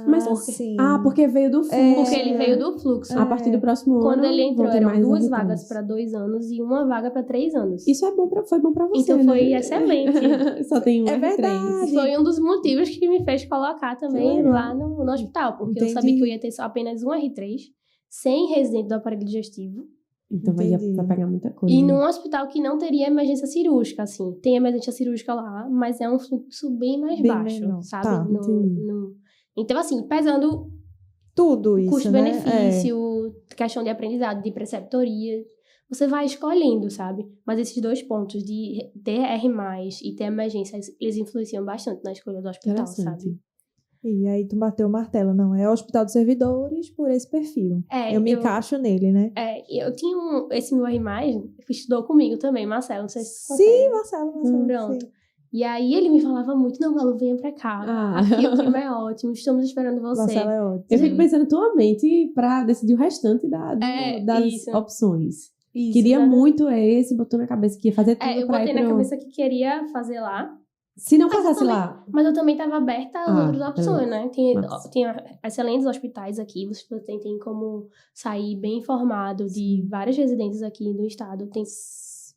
Mas sim. porque veio do fluxo. Porque ele veio do fluxo. A partir do próximo ano. Quando ele entrou, vão ter eram mais 2 R3. vagas para 2 anos e 1 vaga para 3 anos. Isso foi bom pra você, Então, né? foi excelente. Só tem um É R3. verdade. Foi um dos motivos que me fez colocar também legal. lá no hospital. Porque Entendi. eu sabia que eu ia ter só apenas um R3, sem residente do aparelho digestivo. Então vai Entendi. pegar muita coisa. E num hospital que não teria emergência cirúrgica, assim. Tem emergência cirúrgica lá, mas é um fluxo bem mais Bem baixo, menor. sabe? Tá, entendi. Então, assim, pesando Tudo isso, custo-benefício, questão de aprendizado, de preceptoria, você vai escolhendo, sabe? Mas esses 2 pontos de ter R+, e ter emergência, eles influenciam bastante na escolha do hospital, sabe? E aí tu bateu o martelo, não, é o Hospital dos Servidores por esse perfil. Eu me encaixo nele, né? Eu tinha esse meu R+, que estudou comigo também, Marcelo, não sei se você Sim, consegue. Marcelo. Pronto. Sim. E aí ele me falava muito, não, Malu, venha pra cá. Aqui o clima é ótimo, estamos esperando você. Marcelo é ótimo. Eu fico pensando tua mente pra decidir o restante das isso. opções. Isso, Queria né? muito esse, botou na cabeça que ia fazer tudo Eu pra botei ir na pro... cabeça que queria fazer lá. Se não Mas eu passasse também- lá... Mas eu também estava aberta às outras opções, beleza. né? Tem Massa. excelentes hospitais aqui, você tem como sair bem informado de várias residências aqui do estado. Tem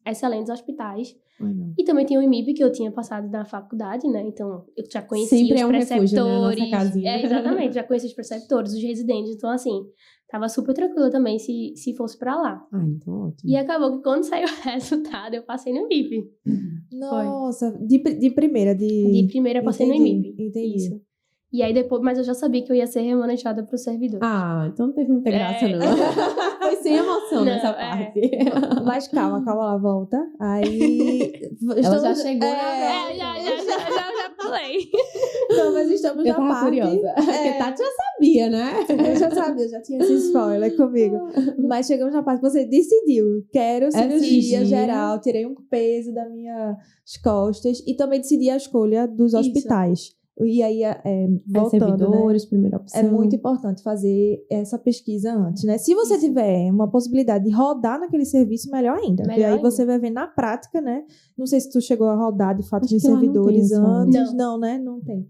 excelentes hospitais. Legal. E também tem o IMIP, que eu tinha passado na faculdade, né? Então, eu já conhecia Sempre os é um refúgio, né? A nossa preceptores. casinha. Exatamente, já conhecia os preceptores, os residentes. Então, assim, tava super tranquila também se fosse pra lá. Então ótimo. E acabou que quando saiu o resultado, eu passei no IMIP. Nossa, de primeira, De primeira eu passei no Entendi, IMIP. entendi. Isso. E aí depois, mas eu já sabia que eu ia ser remanejada pro servidor. Então não teve muita graça, não. Foi sem emoção Não, nessa parte. Mas calma lá, volta. Aí. Ela já chegou Já falei. Não, mas estamos Eu na tava parte. curiosa. Porque Tati já sabia, né? Eu já sabia, já tinha esse spoiler comigo. Mas chegamos na parte que você decidiu. Quero cirurgia cirurgia. geral, tirei um peso das minhas costas e também decidi a escolha dos Isso. hospitais. E aí, voltando, né? Servidores, primeira opção. É muito importante fazer essa pesquisa antes, né? Se você Isso. tiver uma possibilidade de rodar naquele serviço, melhor ainda. Porque Melhor aí ainda. você vai ver na prática, né? Não sei se tu chegou a rodar de fato Acho nos que lá não servidores tem essa- antes. Não. Não, né? Não tem.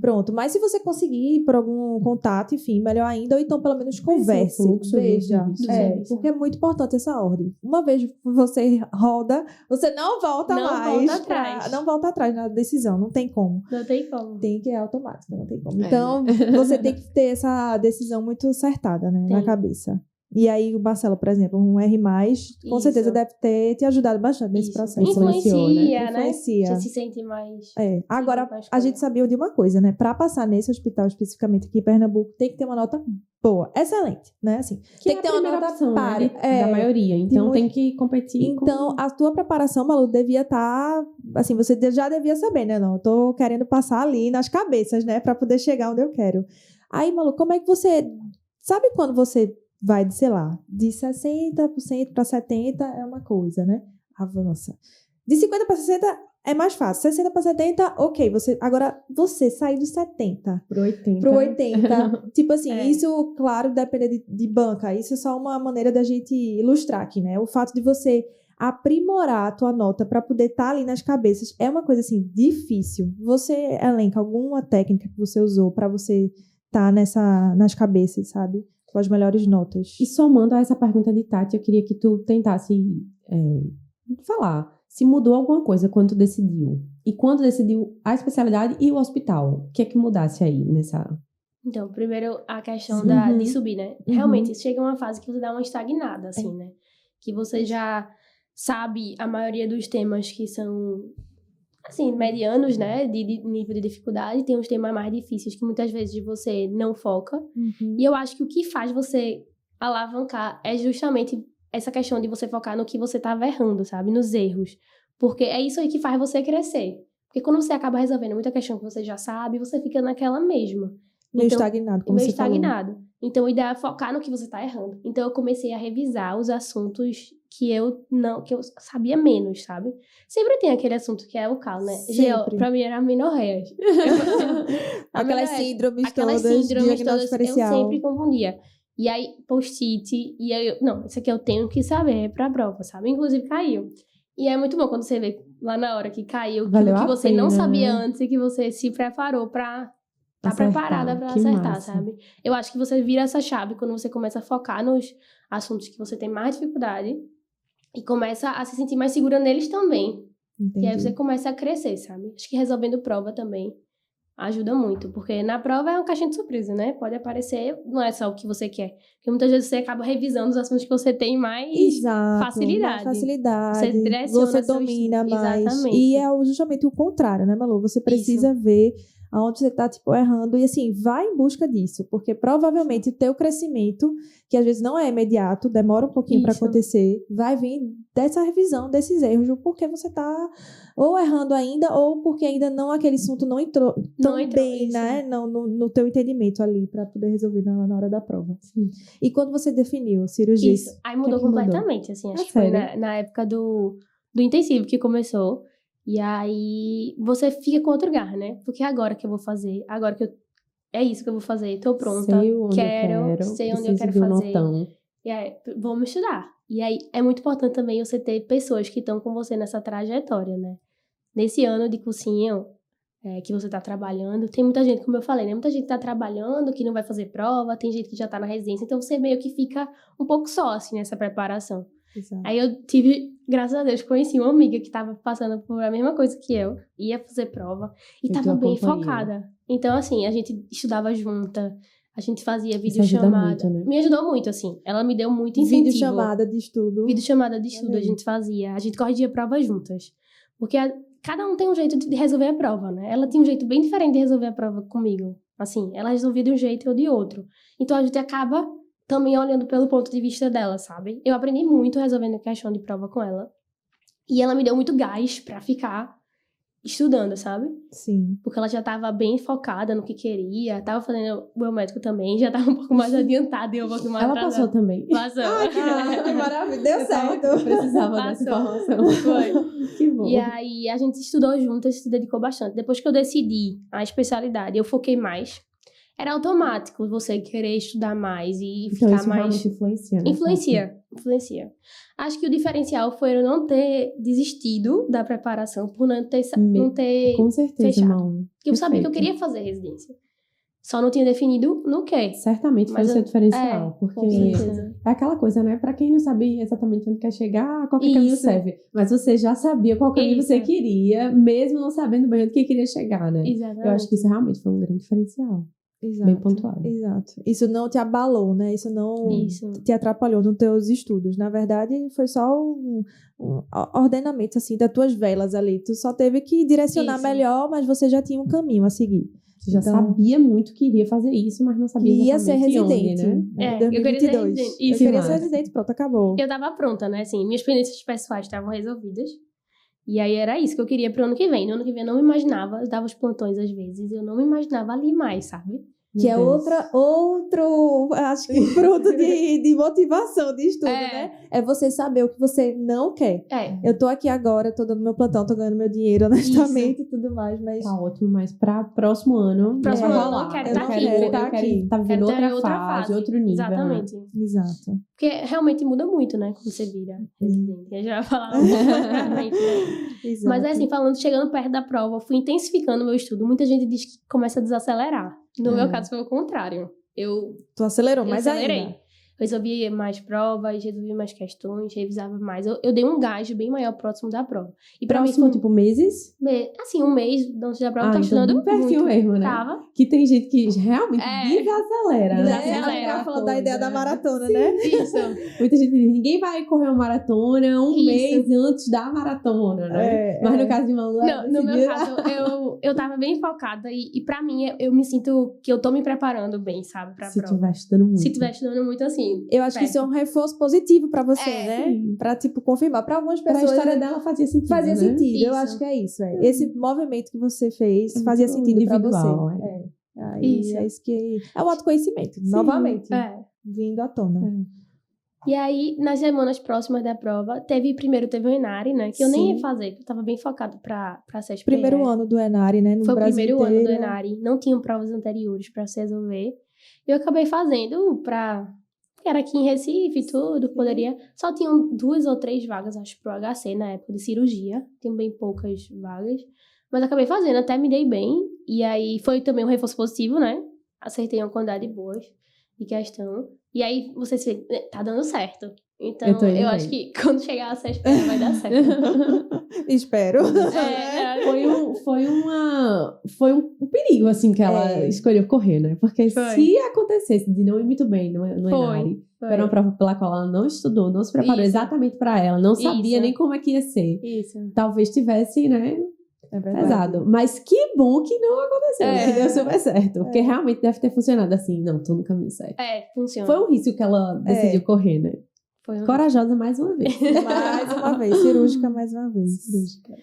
Pronto. Mas se você conseguir por algum contato, enfim, melhor ainda. Ou então, pelo menos, converse. o fluxo do Veja. serviço. Do serviço. Porque é muito importante essa ordem. Uma vez você roda, você não volta Não mais. volta atrás. Não volta atrás na decisão. Não tem como. Não tem como. Tem que é automático, não tem como. É, Então, você tem que ter essa decisão muito acertada, né, na Tem. cabeça. E aí, o Marcelo, por exemplo, um R+, com Isso. certeza deve ter te ajudado bastante nesse Isso. processo. Influenciou, né? Influencia, né? Influencia. Você se sente mais... Agora, mais a gente coisa. sabia de uma coisa, né? Para passar nesse hospital, especificamente aqui em Pernambuco, tem que ter uma nota boa, excelente, né? Assim, tem é que ter a uma primeira nota opção, pare. né? Da maioria. Então muito- tem que competir Então, a tua preparação, Malu, devia estar... assim, você já devia saber, né? Não, eu tô querendo passar ali nas cabeças, né? Pra poder chegar onde eu quero. Aí, Malu, como é que você... Sabe quando você vai, sei lá, de 60% para 70% é uma coisa, né? Avança. De 50% para 60% é mais fácil. 60% para 70%, ok. Agora, você sair dos 70% pro 80. pro 80%. Tipo assim, É. isso, claro, depende de banca. Isso é só uma maneira da gente ilustrar aqui, né? O fato de você aprimorar a tua nota para poder estar ali nas cabeças é uma coisa, assim, difícil. Você elenca alguma técnica que você usou para você estar nas cabeças, sabe? Com as melhores notas. E somando a essa pergunta de Tati, eu queria que tu tentasse falar se mudou alguma coisa quando tu decidiu. E quando decidiu a especialidade e o hospital. O que é que mudasse aí nessa... Então, primeiro a questão Uhum. de subir, né? Uhum. Realmente, chega uma fase que você dá uma estagnada, assim, né? Que você já sabe a maioria dos temas que são, assim, medianos, né? De nível de dificuldade. Tem os temas mais difíceis que muitas vezes você não foca. Uhum. E eu acho que o que faz você alavancar é justamente essa questão de você focar no que você estava errando, sabe? Nos erros. Porque é isso aí que faz você crescer. Porque quando você acaba resolvendo muita questão que você já sabe, você fica naquela mesma. Meio Então, estagnado, como meio você falou. estagnado. Então, o ideal é focar no que você tá errando. Então, eu comecei a revisar os assuntos que eu sabia menos, sabe? Sempre tem aquele assunto que é o cal, né? Sempre. Pra mim era amenorreias. Aquelas síndromes Aquelas todas, síndromes diagnóstico todas, eu diferencial. sempre confundia. E aí, post-it, e aí, não, isso aqui eu tenho que saber pra prova, sabe? Inclusive, caiu. E é muito bom quando você vê lá na hora que caiu, Valeu que a você pena, não sabia né? antes e que você se preparou pra tá Acertar, preparada pra que acertar, massa. sabe? Eu acho que você vira essa chave quando você começa a focar nos assuntos que você tem mais dificuldade e começa a se sentir mais segura neles também. Entendi. E aí você começa a crescer, sabe? Acho que resolvendo prova também ajuda muito, porque na prova é uma caixinha de surpresa, né? Pode aparecer, não é só o que você quer. Porque muitas vezes você acaba revisando os assuntos que você tem mais Exato, facilidade. mais facilidade. Você direciona Você seu domina estudo. mais. Exatamente. E é justamente o contrário, né, Malu? Você precisa ver aonde você está, tipo, errando. E, assim, vai em busca disso. Porque, provavelmente, o teu crescimento, que às vezes não é imediato, demora um pouquinho para Isso. acontecer, vai vir dessa revisão, desses erros, porque você está ou errando ainda, ou porque ainda aquele assunto não entrou tão bem, isso. né? Não, no teu entendimento ali, para poder resolver na hora da prova. Sim. E quando você definiu cirurgia? Isso. Aí mudou que mudou? completamente, assim. Acho É que foi sério? na época do intensivo que começou. E aí você fica com outro lugar, né? Porque agora que eu vou fazer, agora que eu... É isso que eu vou fazer, tô pronta, Sei onde sei onde eu preciso quero de um fazer. notão. E aí, vamos estudar. E aí, é muito importante também você ter pessoas que estão com você nessa trajetória, né? Nesse ano de cursinho que você tá trabalhando, tem muita gente, como eu falei, né? Muita gente tá trabalhando, que não vai fazer prova, tem gente que já tá na residência, então você meio que fica um pouco só, assim, nessa preparação. Exato. Aí eu tive, graças a Deus, conheci uma amiga que tava passando por a mesma coisa que eu, ia fazer prova, e E tava tu bem acompanhou. focada. Então, assim, a gente estudava junta, a gente fazia Isso ajuda videochamada. muito, né? Me ajudou muito, assim. Ela me deu muito incentivo. Videochamada de estudo. Videochamada de estudo Olha a aí. gente fazia. A gente corrigia prova juntas. Porque cada um tem um jeito de resolver a prova, né? Ela tinha um jeito bem diferente de resolver a prova comigo. Assim, ela resolvia de um jeito e eu de outro. Então a gente acaba também olhando pelo ponto de vista dela, sabe? Eu aprendi muito resolvendo questão de prova com ela. E ela me deu muito gás pra ficar estudando, sabe? Sim. Porque ela já tava bem focada no que queria. Tava fazendo o meu médico também, já tava um pouco mais adiantada e eu um pouco mais Ela atrasada. passou também. Passou. Ah, maravilha. Deu certo. Eu precisava dessa informação. Foi. Que bom. E aí, a gente estudou juntas, se dedicou bastante. Depois que eu decidi a especialidade, eu foquei mais. Era automático você querer estudar mais e Então ficar isso mais... realmente influencia, né? Influencia. Acho que o diferencial foi eu não ter desistido da preparação por não ter Com certeza, fechado. Malu. Porque eu sabia que eu Perfeito. queria fazer residência. Só não tinha definido no quê. Certamente foi o Mas seu diferencial, com porque certeza. é aquela coisa, né? Pra quem não sabe exatamente onde quer chegar, qualquer caminho Isso. serve. Mas você já sabia qual caminho Isso. você queria, mesmo não sabendo bem onde que queria chegar, né? Exatamente. Eu acho que isso realmente foi um grande diferencial. Exato. Bem pontuado. Exato. Isso não te abalou, né? Isso não Isso. te atrapalhou nos teus estudos. Na verdade, foi só um ordenamento, assim, das tuas velas ali. Tu só teve que direcionar Isso. melhor, mas você já tinha um caminho a seguir. Você já Então, sabia muito que iria fazer isso, mas não sabia Ia ser exatamente residente. onde, né? É, eu queria ser 2022. residente. Eu Isso, queria ser massa. residente, pronto, acabou. Eu tava pronta, né? Assim, minhas pendências pessoais estavam resolvidas. E aí era isso que eu queria pro ano que vem. No ano que vem eu não me imaginava, eu dava os plantões às vezes, eu não me imaginava ali mais, sabe? Que é Meu Deus. outro, acho que fruto de motivação de estudo, É. né? É você saber o que você não quer. É. Eu tô aqui agora, tô dando meu plantão, tô ganhando meu dinheiro honestamente e tudo mais, mas Tá ótimo, mas pra próximo ano Próximo não vai ano eu rolar. quero estar aqui. Eu Tá quero aqui. estar vivendo Quero ter outra fase, outro nível. Exatamente. exato. Porque realmente muda muito, né? Quando você vira residente. Eu já ia falar um pouco mais pra frente, né? Exato. Mas é assim, chegando perto da prova, eu fui intensificando o meu estudo. Muita gente diz que começa a desacelerar. No meu caso foi o contrário. Tu acelerou Eu mais acelerei. ainda. Resolvi mais provas, resolvi mais questões, revisava mais. Eu dei um gás bem maior próximo da prova. E pra Próximo, mim foi tipo, meses? assim, um mês antes da prova, Ah, tá então estudando bem pertinho muito. mesmo, né? Tava. Que tem gente que realmente É. desacelera, né? Desacelera. A gente tava falando da ideia da Coisa. maratona, né? Isso. Muita gente diz, ninguém vai correr uma maratona um Isso. mês antes da maratona, né? Mas no caso de Malu, ela No meu decidiu- caso, eu tava bem focada e pra mim, eu me sinto que eu tô me preparando bem, sabe, pra se prova. tiver estudando muito. Se tiver estudando muito assim. Eu acho que isso é um reforço positivo pra você, né? sim. Pra, tipo, confirmar. Pra algumas Pra a pessoas história dela fazia sentido, fazia né? sentido. Eu Isso. acho que é isso. Esse movimento que você fez É fazia muito sentido pra você. individual, Aí Isso. é isso que... É o autoconhecimento, novamente. É. Vindo à tona. E aí, nas semanas próximas da prova, primeiro teve o Enari, né? Que eu nem ia Sim. fazer, porque eu tava bem focado pra CESP. Primeiro ano do Enari, né? No Foi o Brasil primeiro ano do inteiro. Enari. Não tinham provas anteriores pra se resolver. Eu acabei fazendo pra porque era aqui em Recife e tudo, poderia... Só tinham 2 ou 3 vagas, acho, pro HC na época de cirurgia. Tinham bem poucas vagas. Mas acabei fazendo, até me dei bem. E aí foi também um reforço positivo, né? Acertei uma quantidade boa de questão. E aí você se vê, tá dando certo. Então, eu acho que quando chegar a sexta vai dar certo. Espero. Foi um perigo, assim, que ela escolheu correr, né? Porque se acontecesse de não ir muito bem no Enare, era uma prova pela qual ela não estudou, não se preparou exatamente para ela, não sabia nem como é que ia ser. Talvez tivesse, né? Pesado. Mas que bom que não aconteceu, que deu super certo. Porque realmente deve ter funcionado assim. Não, tô no caminho certo. Funciona. Foi um risco que ela decidiu correr, né? Corajosa mais uma vez. Mais uma vez. Cirúrgica mais uma vez. Cirúrgica.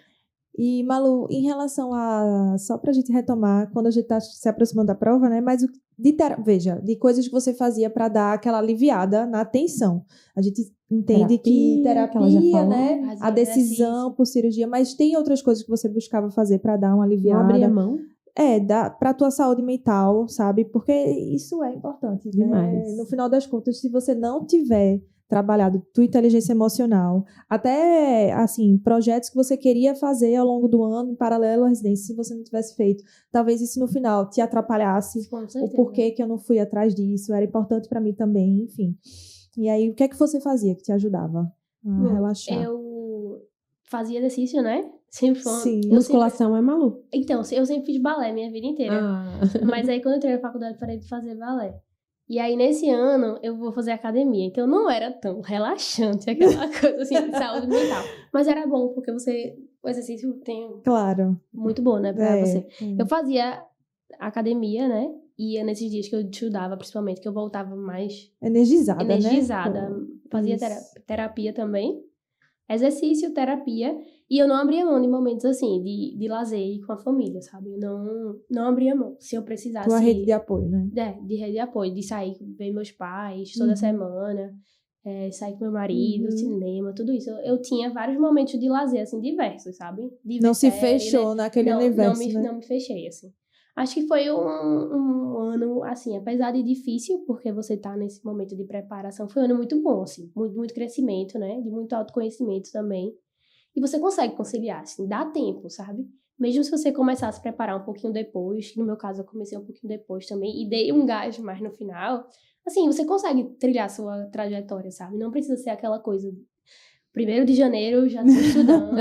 E, Malu, em relação a... Só pra gente retomar, quando a gente tá se aproximando da prova, né? Mas veja, de coisas que você fazia pra dar aquela aliviada na tensão. A gente entende que terapia, né? A decisão por cirurgia, mas tem outras coisas que você buscava fazer pra dar uma aliviada. Não abrir a mão. Pra tua saúde mental, sabe? Porque isso é importante, demais. Né? No final das contas, se você não tiver trabalhado tua inteligência emocional, até, assim, projetos que você queria fazer ao longo do ano, em paralelo à residência, se você não tivesse feito, talvez isso no final te atrapalhasse, o porquê que eu não fui atrás disso, era importante para mim também, enfim. E aí, o que é que você fazia que te ajudava a relaxar? Eu fazia exercício, né? Sempre foi. Sim. Musculação é maluco. Então, eu sempre fiz balé minha vida inteira. Mas aí, quando eu entrei na faculdade, parei de fazer balé. E aí, nesse ano, eu vou fazer academia. Então, não era tão relaxante aquela coisa, assim, de saúde mental. Mas era bom, porque o exercício tem... Claro. Muito bom, né, pra você. Eu fazia academia, né? E nesses dias que eu estudava, principalmente, que eu voltava mais... Energizada, né? Fazia terapia também. Exercício, terapia. E eu não abria mão de momentos, assim, de lazer com a família, sabe? Eu não abria mão. Se eu precisasse... Tua rede de apoio, né? De rede de apoio. De sair, ver meus pais toda semana. Sair com meu marido, cinema, tudo isso. Eu tinha vários momentos de lazer, assim, diversos, sabe? Não se fechou naquele universo, né? Não me fechei, assim. Acho que foi um ano, assim, apesar de difícil, porque você tá nesse momento de preparação, foi um ano muito bom, assim. Muito, muito crescimento, né? De muito autoconhecimento também. E você consegue conciliar, assim, dá tempo, sabe? Mesmo se você começar a se preparar um pouquinho depois, que no meu caso eu comecei um pouquinho depois também, e dei um gás mais no final, assim, você consegue trilhar a sua trajetória, sabe? Não precisa ser aquela coisa... 1º de janeiro, já tô estudando.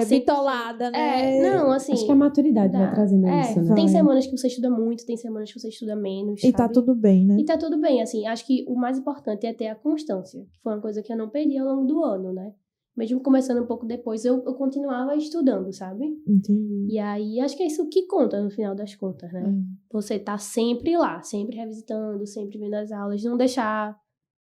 Bitolada, né? Não, assim... Acho que a maturidade vai trazendo isso, né? Tem semanas que você estuda muito, tem semanas que você estuda menos, E tá tudo bem, né? E tá tudo bem, assim. Acho que o mais importante é ter a constância. Que foi uma coisa que eu não perdi ao longo do ano, né? Mesmo começando um pouco depois, eu continuava estudando, sabe? Entendi. E aí, acho que é isso que conta no final das contas, né? Você tá sempre lá, sempre revisitando, sempre vendo as aulas, não deixar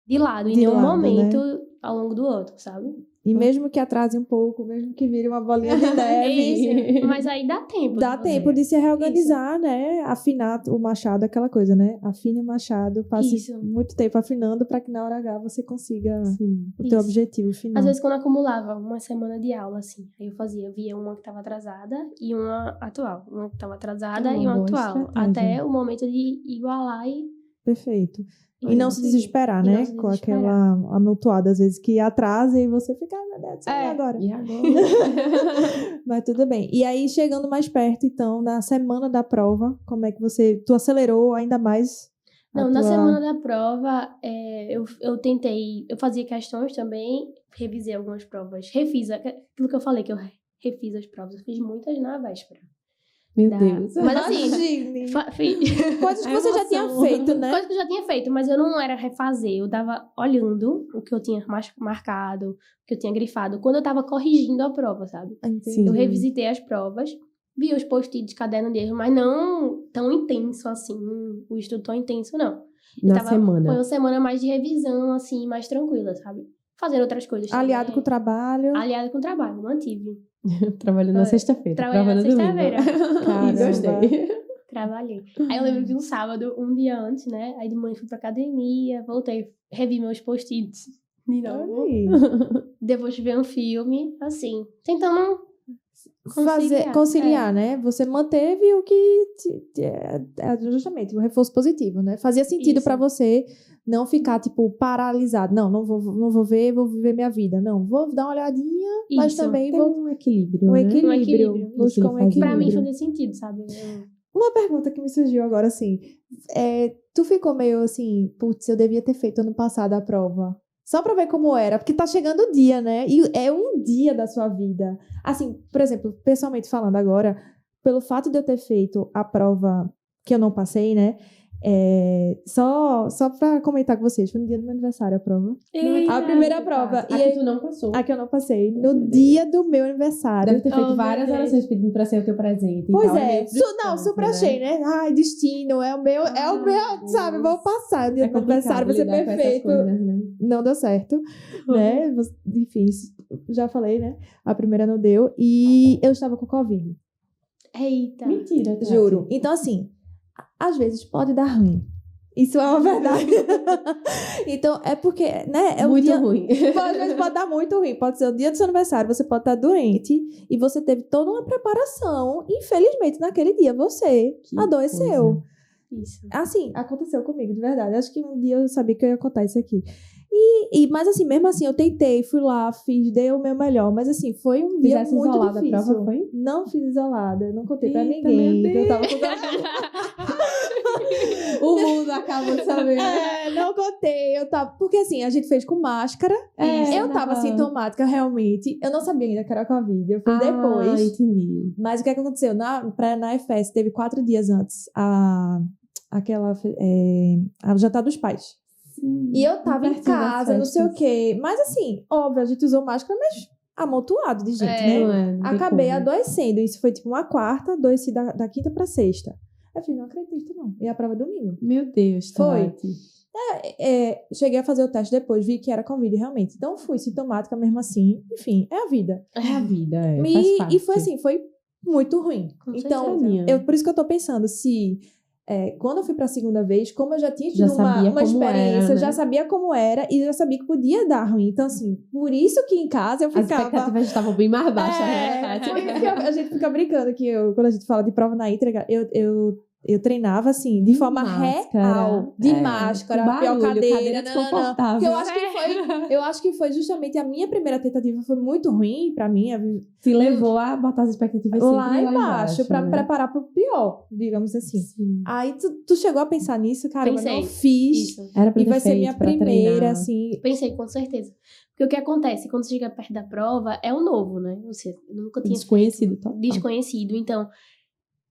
de lado em nenhum momento, né? Ao longo do outro, sabe? E mesmo que atrase um pouco, mesmo que vire uma bolinha de neve. Mas aí dá tempo. Dá tempo de se reorganizar, né? Afinar o machado, aquela coisa, né? Afine o machado, passe muito tempo afinando para que na hora H você consiga o teu objetivo final. Às vezes, quando acumulava uma semana de aula, assim, aí eu via uma que estava atrasada e uma atual. Uma que estava atrasada e uma atual. Até o momento de igualar e... Perfeito. E não se desesperar, né? Com aquela amontoada, às vezes, que atrasa e você fica, meu Deus, e agora? E agora? Mas tudo bem. E aí, chegando mais perto, então, na semana da prova, como é que tu acelerou ainda mais? Na semana da prova, eu tentei, eu fazia questões também, revisei algumas provas, refiz, aquilo que eu falei, que eu refiz as provas, eu fiz muitas na véspera. Meu Deus. Mas assim, coisas que você já tinha feito, né? Coisas que eu já tinha feito, mas eu não era refazer. Eu tava olhando o que eu tinha marcado, o que eu tinha grifado, quando eu tava corrigindo a prova, sabe? Entendi. Eu revisitei as provas, vi os post-its, caderno de erro, mas não tão intenso assim, o estudo tão intenso, não. Semana. Foi uma semana mais de revisão, assim, mais tranquila, sabe? Fazendo outras coisas também. Aliado com o trabalho. Aliado com o trabalho, mantive. Trabalhando na sexta-feira. Trabalhando na sexta-feira. Gostei. Trabalhei. Aí eu lembro de um sábado, um dia antes, né? Aí de manhã fui pra academia, voltei, revi meus post-its de novo. Depois de ver um filme, assim, tentando conciliar, né? Você manteve o que justamente o reforço positivo, né? Fazia sentido para você não ficar tipo paralisado. Não vou ver, vou viver minha vida. Não, vou dar uma olhadinha, mas também vou um equilíbrio, um né? equilíbrio. Buscar um equilíbrio. Pra mim fazia sentido, sabe? Uma pergunta que me surgiu agora, assim, tu ficou meio assim, putz, eu devia ter feito ano passado a prova. Só pra ver como era, porque tá chegando o dia, né? E é um dia da sua vida. Assim, por exemplo, pessoalmente falando agora, pelo fato de eu ter feito a prova que eu não passei, né? Só pra comentar com vocês, foi no dia do meu aniversário a prova. A primeira prova. A que tu não passou. A que eu não passei. No dia do meu aniversário. Deve ter feito várias orações pedindo pra ser o teu presente. Pois então, super achei, né? Ai, destino, é o meu, sabe? Vou passar. O dia do meu aniversário vai ser perfeito. Coisas, né? Não deu certo, né? Enfim, já falei, né? A primeira não deu. E eu estava com Covid. Eita. Mentira, Tati. Juro. Então, assim, às vezes pode dar ruim. Isso é uma verdade. Então, é porque, né? É muito ruim. Às vezes pode dar muito ruim. Pode ser o dia do seu aniversário, você pode estar doente e você teve toda uma preparação. Infelizmente, naquele dia, você adoeceu. Isso. Assim, aconteceu comigo, de verdade. Acho que um dia eu sabia que eu ia contar isso aqui. Mas assim, mesmo assim, eu tentei, fui lá, dei o meu melhor. Mas assim, foi um dia muito isolada difícil. A prova, foi? Não fiz isolada, não contei pra Eita, ninguém. meu Eu tava Deus. com O mundo acaba de saber. não contei. Porque assim, a gente fez com máscara. Eu tava sintomática, realmente. Eu não sabia ainda que era Covid. Eu fui depois. Entendi. Mas o que aconteceu? Na FS, teve 4 dias antes a jantar dos pais. E eu tava em casa, não sei o quê. Mas assim, óbvio, a gente usou máscara, mas amontoado de gente, né? Não Acabei adoecendo. Isso foi tipo uma quarta, adoeci da quinta pra sexta. Eu falei, não acredito não. E a prova é domingo. Meu Deus, Foi. Tati. Cheguei a fazer o teste depois, vi que era Covid realmente. Então fui sintomática mesmo assim. Enfim, é a vida. É a vida, faz parte. E foi assim, foi muito ruim. Com Então, certeza. por isso que eu tô pensando, se... quando eu fui pra segunda vez, como eu já tinha tido uma experiência, era, né? já sabia como era e já sabia que podia dar ruim. Então, assim, por isso que em casa eu As ficava... expectativas estavam bem mais baixas, né, Tati? Por isso que a gente fica brincando que quando a gente fala de prova na entrega, eu treinava, assim, de forma real, de máscara, pior cadeira, desconfortável. Porque eu acho que foi justamente a minha primeira tentativa, foi muito ruim pra mim. Se levou a botar as expectativas lá sempre embaixo, pra me né? preparar pro pior, digamos assim. Sim. Aí tu chegou a pensar nisso, cara? Pensei. Eu não fiz. Isso. Era pra E ter vai ser feito, minha pra primeira, treinar. assim. Pensei, com certeza. Porque o que acontece? Quando você chega perto da prova, é o novo, né? Você nunca tinha Desconhecido, total. desconhecido. Então,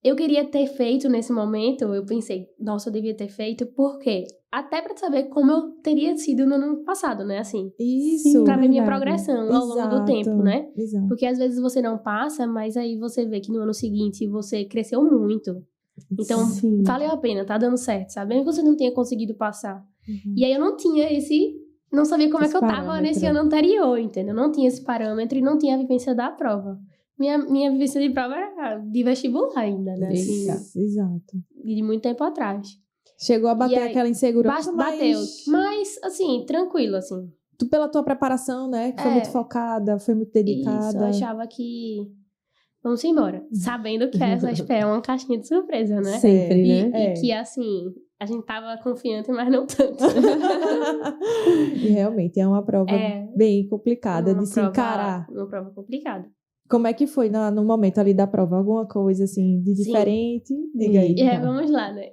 eu queria ter feito nesse momento, eu pensei, nossa, eu devia ter feito, por quê? Até pra saber como eu teria sido no ano passado, né? Assim, Isso. pra ver minha verdade. progressão ao longo do tempo, né? Exato. Porque às vezes você não passa, mas aí você vê que no ano seguinte você cresceu muito. Então, Sim. valeu a pena, tá dando certo, sabe? Mesmo que você não tenha conseguido passar. Uhum. E aí eu não tinha não sabia como Esse é que eu tava parâmetro. nesse ano anterior, entendeu? Não tinha esse parâmetro e não tinha a vivência da prova. Minha vivência de prova era de vestibular ainda, né? Assim, Eita. Exato. de muito tempo atrás. Chegou a bater E aí, aquela insegurança, Bateu. Mas, assim, tranquilo, assim. Tu, pela tua preparação, né? Que foi É. muito focada, foi muito Isso, eu dedicada. achava que... Vamos embora. Sabendo que essa SP é uma caixinha de surpresa, né? Sempre, E, né? e que, assim, a gente tava confiante, mas não tanto. E realmente é uma prova bem complicada de se encarar. Uma prova complicada. Como é que foi no momento ali da prova? Alguma coisa assim de Sim. diferente? Diga aí. E aí, vamos lá, né?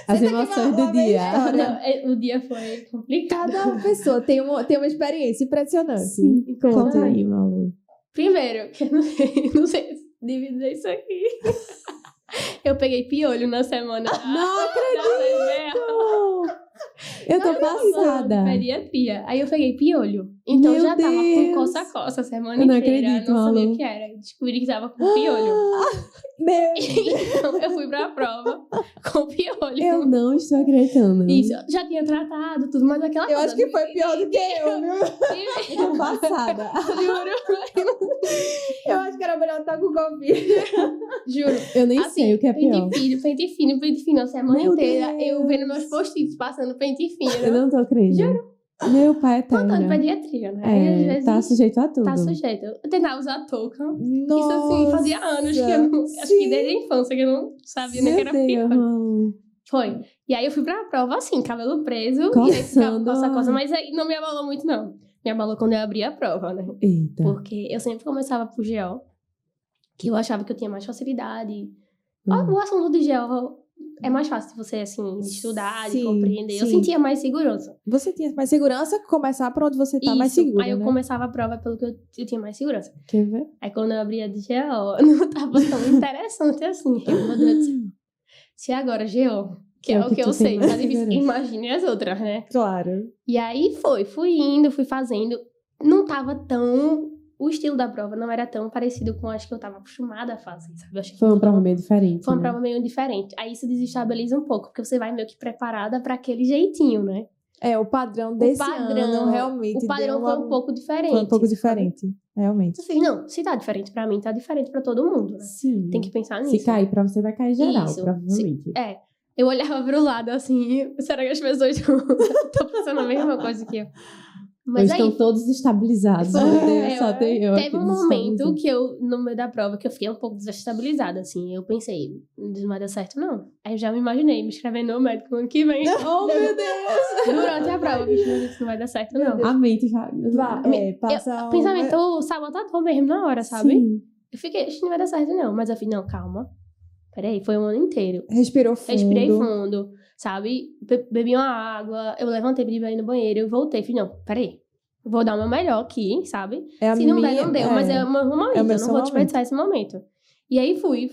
As Senta aqui, emoções uma do dia. Não, o dia foi complicado. Cada pessoa tem uma experiência impressionante. Sim, Conta. conta aí, Malu. Primeiro, que eu não sei se dividir isso aqui. Eu peguei piolho na semana. Não acredito! Eu tô passada. Pediatria. Aí eu peguei piolho. Então Meu já tava com Deus. coça-coça a semana Eu não inteira. acredito, Não sabia Malu. o que era. Descobri que tava com piolho. Meu, Então eu fui pra prova com piolho. Eu não estou acreditando. Isso, eu já tinha tratado tudo, mas aquela eu coisa acho que foi pior do que eu, viu? Eu tô passada. Juro. Eu acho que era melhor estar com Covid. Juro. Eu nem Assim, sei o que é pior. Pente fino a semana Meu inteira. Deus. Eu vendo meus post-its passando pente fino. Eu não tô acreditando. Juro. Meu pai é Voltando eterno. pra pediatria, né? Aí, às vezes, Tá sujeito a tudo. tá sujeito. Eu tentava usar touca. Isso, Nossa, assim, fazia anos que eu não... Acho que sim. desde a infância que eu não sabia nem que Meu era pior. Deus. Foi. E aí eu fui pra prova assim, cabelo preso. Coçando. E aí ficava com essa coisa. Mas aí não me abalou muito, não. Me abalou quando eu abri a prova, né? Eita. Porque eu sempre começava por GO. Que eu achava que eu tinha mais facilidade. Hum. O assunto de GO é mais fácil de você, assim, de estudar, de Sim, compreender. Eu sim. sentia mais segurança. Você tinha mais segurança, começar por onde você tá mais Isso. segura, Aí eu né? começava a prova pelo que eu tinha mais segurança. Quer ver? Aí quando eu abria de GO, não tava tão interessante assim. Eu, meu Deus do céu. Se agora GO, que é o que eu tu tem sei, mais tá difícil. segurança. Imagine as outras, né? Claro. E aí fui indo, fui fazendo. Não tava tão... O estilo da prova não era tão parecido com acho que eu tava acostumada a fazer, sabe? Eu achei que Foi uma prova meio diferente. foi uma né? prova meio diferente. Aí isso desestabiliza um pouco, porque você vai meio que preparada pra aquele jeitinho, né? É, o padrão desse ano realmente O padrão deu foi um pouco diferente. Foi um pouco sabe? diferente, realmente. Eu fiz, não, se tá diferente pra mim, tá diferente pra todo mundo, né? Sim. Tem que pensar nisso. Se cair pra você, vai cair geral, Isso. provavelmente. Eu olhava pro lado assim, será que as pessoas estão pensando a mesma coisa que eu? Mas Ou aí, estão todos estabilizados. Foi, Meu Deus, só tem eu teve aqui um momento desestabilizado. que eu, no meio da prova, que eu fiquei um pouco desestabilizada, assim. Eu pensei, não vai dar certo, não. Aí eu já me imaginei me inscrevendo no médico no ano que vem. Oh, meu Deus! Durante a prova, bicho, meu Deus, isso não vai dar certo, não. A mente vai. Passa Pensamento sabotador mesmo na hora, sabe? Sim. Eu fiquei, acho que não vai dar certo, não. Mas eu falei, não, calma. Peraí, foi um ano inteiro. Respirou fundo. Respirei fundo, sabe? Bebi uma água, eu levantei pra ir no banheiro, eu voltei. Falei, não, peraí. Eu vou dar o meu melhor aqui, sabe? É a Se não minha- der, não deu. Mas é o meu momento, é o meu eu não vou momento. desperdiçar esse momento. E aí fui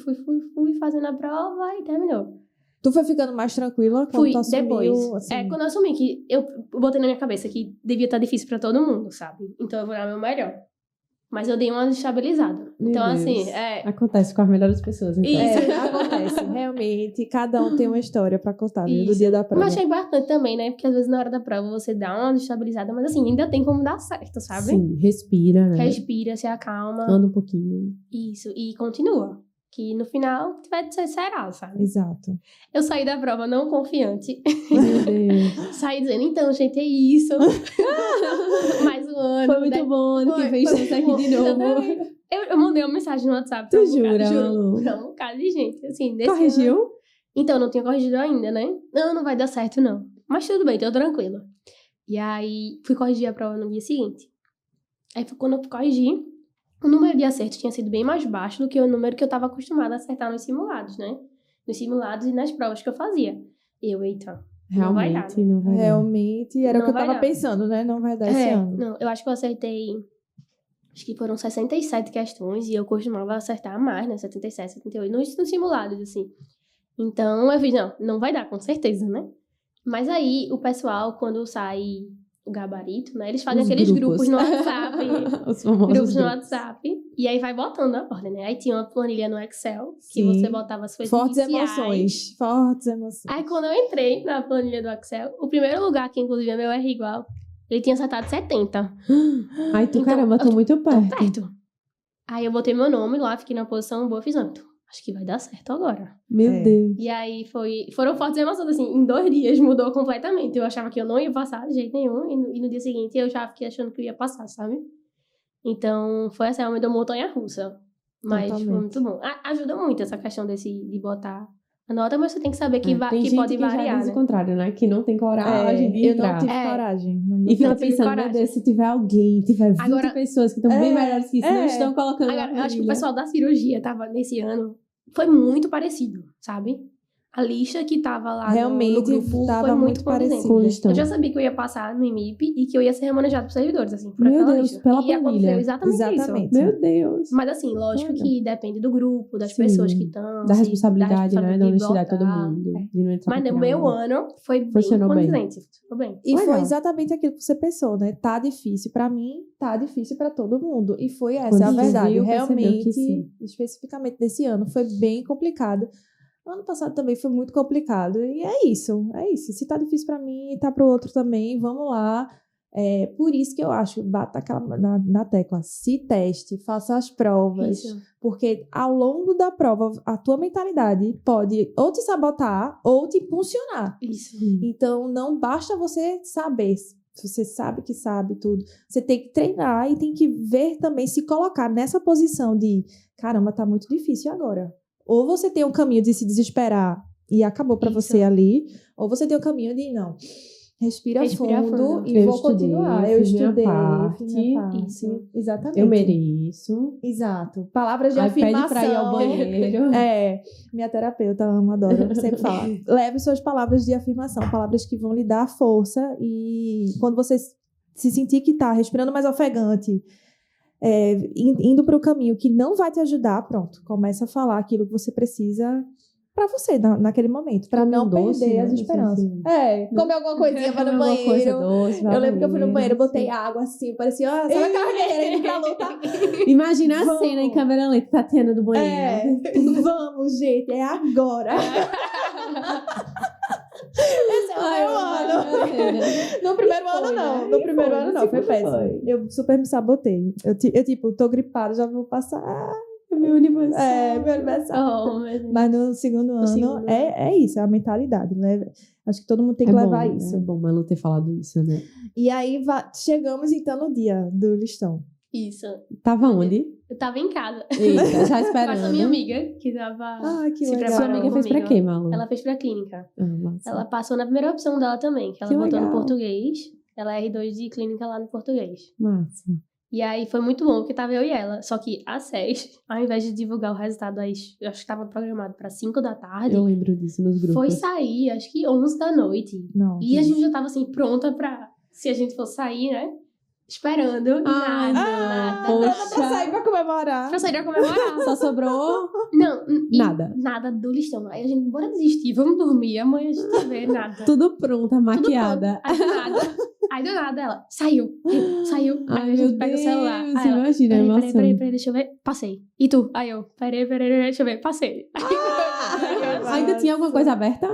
fazendo a prova e terminou. Tu foi ficando mais tranquila quando Fui tu assumiu, depois. assim, Quando eu assumi que eu botei na minha cabeça que devia estar difícil pra todo mundo, sabe? Então eu vou dar o meu melhor. Mas eu dei uma estabilizada. Meu Então, Deus. assim, Acontece com as melhores pessoas, então. Isso. acontece. Realmente, cada um tem uma história pra contar, viu, do Isso. dia da prova. Mas achei importante também, né? Porque às vezes na hora da prova você dá uma estabilizada, mas assim, ainda tem como dar certo, sabe? Sim, respira, né? Respira, se acalma. Anda um pouquinho. Isso. E continua. Que no final vai ser será, sabe? Exato. Eu saí da prova não confiante. Meu Deus. Saí dizendo, então, gente, é isso. Mais um ano. Foi muito bom, ano que Foi, vem foi estamos aqui bom. de novo. Exatamente. Eu mandei uma mensagem no WhatsApp Tu pra um bocado, jura, juro, Malu? pra um bocado de gente. Assim, desse ano. Corrigiu? Então, não tinha corrigido ainda, né? Não vai dar certo, não. Mas tudo bem, tô tranquila. E aí, fui corrigir a prova no dia seguinte. Aí, quando eu corrigi, o número de acertos tinha sido bem mais baixo do que o número que eu tava acostumada a acertar nos simulados, né? Nos simulados e nas provas que eu fazia. Eita, não vai dar, Realmente, né? não vai dar. Realmente, era o Não que eu vai tava dar. pensando, né? Não vai dar esse ano. Não, eu acho que eu acertei... Acho que foram 67 questões e eu costumava acertar mais, né? 77, 78, nos simulados, assim. Então, eu fiz, não vai dar, com certeza, né? Mas aí, o pessoal, quando sai o gabarito, né? Eles fazem Os aqueles grupos no WhatsApp. Os famosos Grupos no WhatsApp. E aí vai botando a ordem, né? Aí tinha uma planilha no Excel, que Sim. você botava as coisas Fortes iniciais. emoções. Fortes emoções. Aí quando eu entrei na planilha do Excel, o primeiro lugar, que inclusive é meu R igual, ele tinha acertado 70. Ai, tu, Então, caramba, tô muito perto. Perto. Aí eu botei meu nome lá, fiquei na posição boa, fiz, não, acho que vai dar certo agora. Meu É. Deus. E aí foram fortes emoções, assim, em 2 dias mudou completamente. Eu achava que eu não ia passar de jeito nenhum, e no dia seguinte eu já fiquei achando que eu ia passar, sabe? Então, foi assim, uma montanha-russa. Mas Totalmente. foi muito bom. Ajuda muito essa questão de botar a nota, mas você tem que saber que, Tem que gente pode que já variar, diz né? o contrário, né? Que não tem coragem de eu não entrar. tive É. coragem. E fica Não tive pensando, coragem. meu Deus, se tiver alguém, tiver 20 Agora- pessoas que estão bem melhores que isso, não estão colocando Agora, na eu acho que o planilha. pessoal da cirurgia tava nesse ano, foi muito parecido, sabe? A lista que tava lá Realmente no grupo tava foi muito muito condizente. parecida. Constante. Eu já sabia que eu ia passar no IMIP e que eu ia ser remanejado por servidores, assim, por Meu aquela Deus, lista. pela E aconteceu planilha. exatamente isso. Exatamente. Meu Deus. Mas assim, lógico Olha. que depende do grupo, das Sim. pessoas que estão. Da responsabilidade, né? Da honestidade de todo botar. mundo. É. De não entrar Mas pra no tirar meu onda. ano foi bem Funcionou bem. condizente. Ficou bem. E Legal. foi exatamente aquilo que você pensou, né? Tá difícil pra mim, tá difícil pra todo mundo. E foi essa Quando a você verdade. viu, percebeu que Realmente, sim. especificamente desse ano, foi bem complicado. Ano passado também foi muito complicado. E é isso, é isso. Se tá difícil pra mim, tá pro outro também, vamos lá. É, por isso que eu acho, bata aquela na tecla, se teste, faça as provas. Isso. Porque ao longo da prova, a tua mentalidade pode ou te sabotar ou te impulsionar. Isso. Então, não basta você saber Se você sabe que sabe tudo, você tem que treinar e tem que ver também, se colocar nessa posição de, caramba, tá muito difícil, e agora? Ou você tem um caminho de se desesperar e acabou para você ali, ou você tem o caminho de, não, respira fundo e vou continuar. Eu estudei, fiz minha parte. Isso. Exatamente. Eu mereço. Exato. Palavras de Aí afirmação. pede pra ir ao banheiro. Minha terapeuta ama, adoro, sempre fala. Leve suas palavras de afirmação, palavras que vão lhe dar força, e quando você se sentir que tá respirando mais ofegante, indo para o caminho que não vai te ajudar, pronto, começa a falar aquilo que você precisa para você naquele momento, para não doce, perder né? as esperanças. Assim. Comer alguma coisinha, vai no banheiro. Eu lembro que eu fui no banheiro, botei água assim, parecia, sabe aquela guerreira indo pra luta? Imagina a cena em câmera lenta, Tatiana do banheiro. Vamos, gente, é agora. Esse é o meu ano. No primeiro ano, não. No primeiro ano, não. Foi péssimo. Eu super me sabotei. Eu tipo, tô gripada, já vou passar. Meu aniversário. Meu aniversário. Mas no segundo ano, é isso, é a mentalidade, né? Acho que todo mundo tem que levar isso. É bom Malu ter falado isso, né? E aí, chegamos então no dia do listão. Isso. Tava onde? Eu tava em casa. Eita, já Com esperando. essa minha amiga, que tava que se legal. preparando Sua amiga fez pra comigo. quê, Malu? Ela fez pra clínica. Massa. Ela passou na primeira opção dela também, que ela Que botou legal. no português. Ela é R2 de clínica lá no português. Massa. E aí foi muito bom, porque tava eu e ela. Só que às 6, ao invés de divulgar o resultado, eu acho que tava programado pra 5 da tarde. Eu lembro disso nos grupos. Foi sair, acho que 11 da noite. Não, E a gente já tava assim, pronta pra, se a gente fosse sair, né? Esperando. Nada. poxa. Pra sair pra comemorar. Pra sair pra comemorar. Só sobrou Não, nada. Nada do listão. Aí a gente, bora desistir, vamos dormir. Amanhã a gente vê nada. Tudo pronta, Tudo maquiada. pronto. Aí do nada ela saiu. Aí Ai, a gente meu pega o celular. Deus, Aí ela, imagina a emoção. peraí, deixa eu ver. Passei. E tu? Aí eu, peraí, deixa eu ver. Passei. Ainda tinha alguma coisa aberta?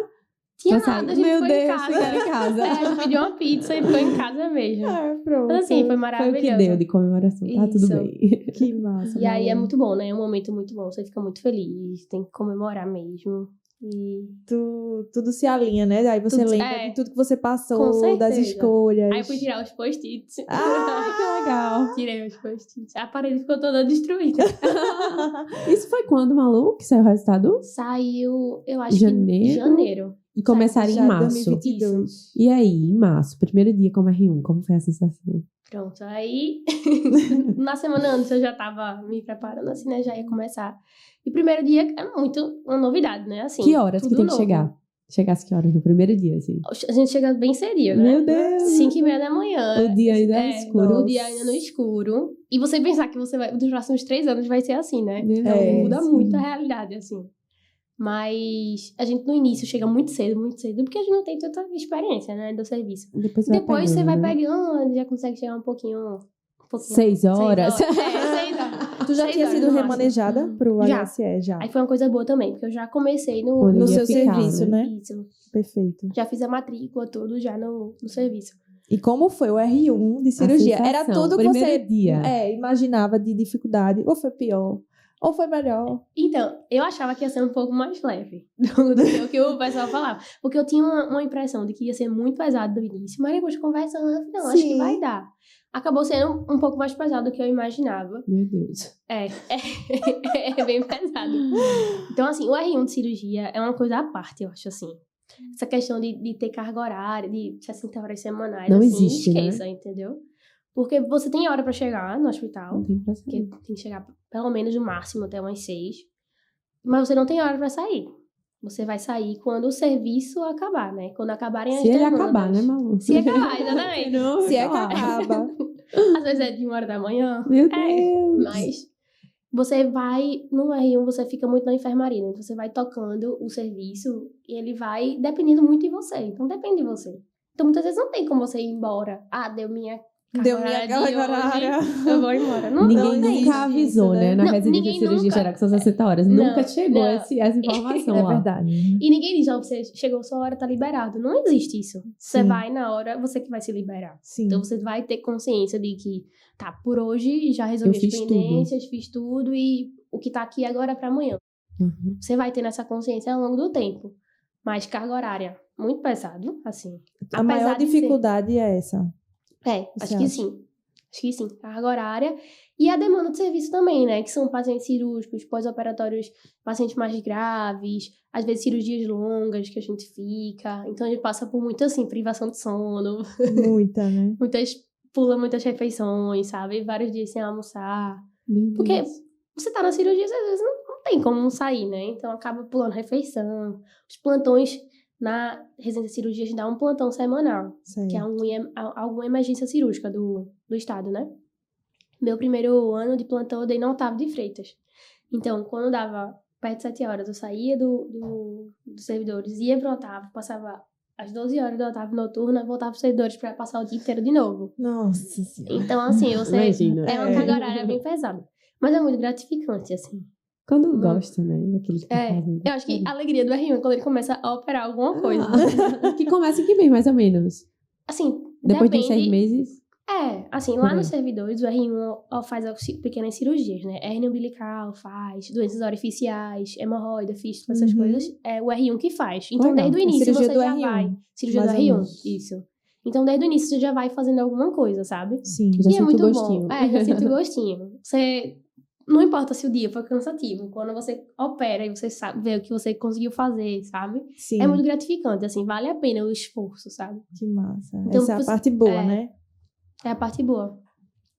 Tinha Pra sair? nada, a gente Meu ficou Deus, em casa. ficaram em casa. A gente pediu uma pizza e ficou em casa mesmo. Pronto. Mas assim, foi Foi maravilhoso. o que deu de comemoração, tá tudo Isso. bem. Que massa. E aí é Malu. muito bom, né? É um momento muito bom. Você fica muito feliz, tem que comemorar mesmo. E Tudo se alinha, né? Aí você Tudo- lembra de tudo que você Com passou, certeza. das escolhas. aí eu fui tirar os post-its. Que legal. Tirei os post-its. A parede ficou toda destruída. Isso foi quando, Malu, que saiu o resultado? Saiu, eu acho Janeiro? que janeiro. E começaram em Já março. 2022. E aí, em março, primeiro dia como R1, como foi a sensação? Pronto, aí na semana antes eu já tava me preparando assim, né? Já ia começar. E o primeiro dia é muito uma novidade, né? Assim, Que horas que tudo tem que novo. chegar? Chegasse que horas no primeiro dia, assim? A gente chega bem cedinho, né? Meu Deus! 5:30 da manhã. O dia ainda é escuro. O dia ainda no escuro. E você pensar que você vai, nos próximos 3 anos vai ser assim, né? Meu Então Deus. muda sim. muito a realidade, assim. Mas a gente no início chega muito cedo, porque a gente não tem tanta experiência, né, do serviço. Depois Você vai né? pegando, já consegue chegar um pouquinho 6 horas. 6 horas. Tu já 6 tinha horas sido no máximo. remanejada pro Já. HSE, já. Aí foi uma coisa boa também, porque eu já comecei no Onde No ia seu ficar, serviço, né? Isso. Perfeito. Já fiz a matrícula, tudo já no serviço. E como foi o R1 de cirurgia? Era sensação, tudo que você primeiro dia. imaginava de dificuldade? Ou foi pior? Ou foi melhor? Então, eu achava que ia ser um pouco mais leve do que o que o pessoal falava. Porque eu tinha uma impressão de que ia ser muito pesado do início, mas depois conversando, eu falei, não, acho que Sim. vai dar. Acabou sendo um pouco mais pesado do que eu imaginava. Meu Deus. É bem pesado. Então, assim, o R1 de cirurgia é uma coisa à parte, eu acho, assim. Essa questão de ter carga horária, de 60 horas semanais, Não assim, existe, né? esqueça, entendeu? Porque você tem hora pra chegar no hospital, Não tem pra saber. porque tem que chegar pelo menos no máximo até umas 6. Mas você não tem hora pra sair. Você vai sair quando o serviço acabar, né? Quando acabarem as Se ele demandas. acabar, né, Malu? Se acabar, exatamente. Não, Se é que claro. acaba. Às vezes é de 1 hora da manhã. Meu É, Deus. mas você vai, no R1 você fica muito na enfermaria, né? Então você vai tocando o serviço e ele vai dependendo muito de você. Então depende de você. Então muitas vezes não tem como você ir embora. Ah, deu minha Carga horária. eu vou embora. Não, Ninguém não tem nunca isso. avisou, né? Na Não, residência de ninguém cirurgia nunca. geral, que são 60 horas. Não, Nunca chegou não. essa informação É lá. verdade. E ninguém diz, ó, você chegou sua hora, tá liberado. Não existe isso. Você Sim. vai na hora, você que vai se liberar. Sim. Então você vai ter consciência de que, tá, por hoje já resolvi Eu as fiz pendências, fiz tudo e o que tá aqui agora é pra amanhã. Uhum. Você vai tendo essa consciência ao longo do tempo. Mas carga horária, muito pesado, assim. A maior Apesar de dificuldade é essa. Você Acho que acha? sim. Acho que sim. Carga horária. E a demanda de serviço também, né? Que são pacientes cirúrgicos, pós-operatórios, pacientes mais graves, às vezes cirurgias longas que a gente fica. Então a gente passa por muita, assim, privação de sono, Muita, né? pula muitas refeições, sabe? Vários dias sem almoçar. Meu Porque Deus. você tá na cirurgia, às vezes não tem como não sair, né? Então acaba pulando refeição. Os plantões na residência de cirurgia, a gente dá um plantão semanal, que é alguma emergência cirúrgica do estado, né? Meu primeiro ano de plantão eu dei no Otávio de Freitas. Então, quando dava perto de 7 horas, eu saía dos servidores, ia pro Otávio, passava às 12 horas do Otávio noturna, voltava pros servidores para passar o dia inteiro de novo. Nossa Senhora. Então, assim, você Imagina. é uma carga horária bem pesada. Mas é muito gratificante, assim. Quando gosta, né? Daquilo que tá É, fazendo. eu acho que a alegria do R1 é quando ele começa a operar alguma coisa. Que começa em que mês, mais ou menos? Assim, Depois de depende... 6 meses? assim, Por lá aí. nos servidores, o R1 faz pequenas cirurgias, né? Hérnia umbilical faz, doenças orificiais, hemorroida, fístula, essas Uhum. coisas. É o R1 que faz. Então, Legal. desde o início, Cirurgia você do já R1, vai... Cirurgia mais do ou R1, menos. isso. Então, desde o início, você já vai fazendo alguma coisa, sabe? Sim. Já E é sinto muito o gostinho. bom. Já sinto o gostinho. Você... Não importa se o dia foi cansativo, quando você opera e você sabe ver o que você conseguiu fazer, sabe? Sim. É muito gratificante, assim, vale a pena o esforço, sabe? Que massa. Então, Essa é a você- parte boa, é. né? É a parte boa.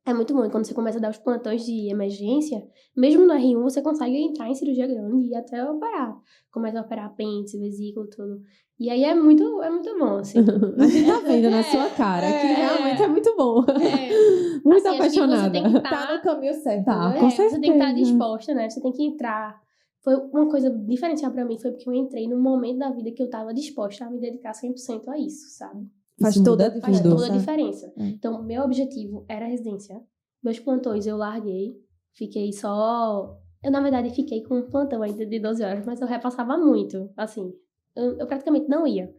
É muito bom. E quando você começa a dar os plantões de emergência, mesmo no R1, você consegue entrar em cirurgia grande e até operar. Começa a operar apêndice, vesícula, tudo. E aí é muito bom, assim. A gente tá vendo na sua cara que é. realmente é muito bom. Muito Assim, acho que apaixonada. você tem que Tá no caminho certo, Tá, né? com Você tem que estar certeza. disposta, né? Você tem que entrar. Foi uma coisa diferencial pra mim, foi porque eu entrei num momento da vida que eu tava disposta a me dedicar 100% a isso, sabe? Faz Isso toda a muda Faz tudo. toda a diferença. É. Então, meu objetivo era a residência. Meus plantões eu larguei. Fiquei só... Eu, na verdade, fiquei com um plantão ainda de 12 horas, mas eu repassava muito. Assim, eu praticamente não ia.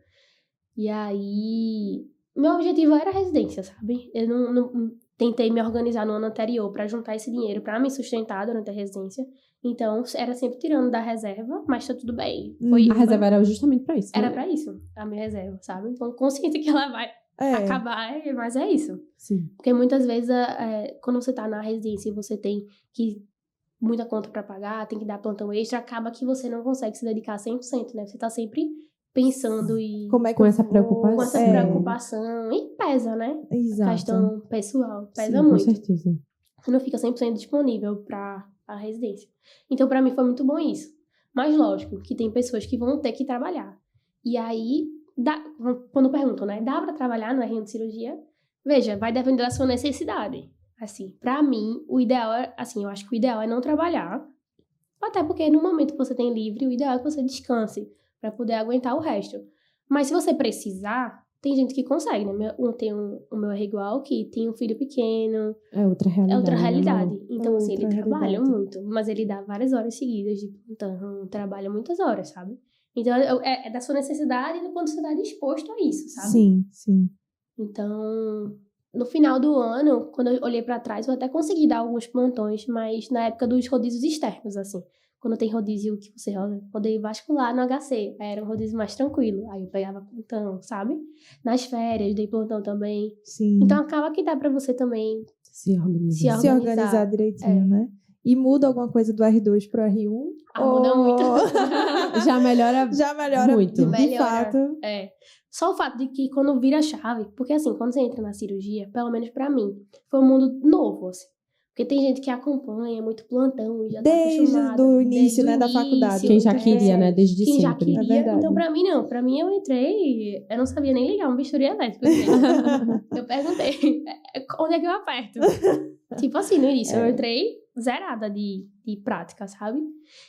E aí... Meu objetivo era a residência, sabe? Eu não tentei me organizar no ano anterior pra juntar esse dinheiro pra me sustentar durante a residência. Então, era sempre tirando da reserva, mas tá tudo bem. A reserva era justamente pra isso. Era né? pra isso, a minha reserva, sabe? Então, consciente que ela vai É. acabar, mas é isso. Sim. Porque muitas vezes, quando você tá na residência e você tem muita conta pra pagar, tem que dar plantão extra, acaba que você não consegue se dedicar 100%, né? Você tá sempre pensando e Como é que Com eu essa vou? preocupação. com essa É, preocupação. E pesa, né? Exato. Questão pessoal, pesa Sim, Com muito. certeza. Você não fica 100% disponível pra a residência. Então, pra mim, foi muito bom isso. Mas, lógico, que tem pessoas que vão ter que trabalhar. E aí, quando perguntam, né? Dá pra trabalhar no R1 de cirurgia? Veja, vai depender da sua necessidade. Assim, pra mim, o ideal é... Assim, eu acho que o ideal é não trabalhar. Até porque no momento que você tem livre, o ideal é que você descanse pra poder aguentar o resto. Mas se você precisar, tem gente que consegue, né? Tem o meu é igual, que tem um filho pequeno. É outra realidade. É outra né, realidade. amor? Então, assim, ele Outra trabalha realidade. muito. Mas ele dá várias horas seguidas de plantão. Trabalha muitas horas, sabe? Então, é da sua necessidade e quando você tá disposto a isso, sabe? Sim, sim. Então, no final do ano, quando eu olhei pra trás, eu até consegui dar alguns plantões, mas na época dos rodízios externos, assim. Quando tem rodízio que você rodeia vascular no HC, aí era um rodízio mais tranquilo. Aí eu pegava plantão, sabe? Nas férias, dei plantão também. Sim. Então, acaba que dá pra você também Se organiza. Se Se organizar direitinho, É. né? E muda alguma coisa do R2 pro R1? Muda muito. Já melhora. Já melhora Muito. de Melhora. fato. Só o fato de que quando vira a chave, porque assim, quando você entra na cirurgia, pelo menos pra mim, foi um mundo novo, assim. Porque tem gente que acompanha muito plantão e já tá Desde acostumada. o início, desde o né, da início, faculdade. Quem já Muita queria, gente né? Desde Quem já sempre. É queria. verdade. Então, pra mim, não. Pra mim, eu entrei, eu não sabia nem ligar um bisturi elétrico. Assim. Eu perguntei, onde é que eu aperto? Tipo assim, no início, eu entrei zerada de prática, sabe?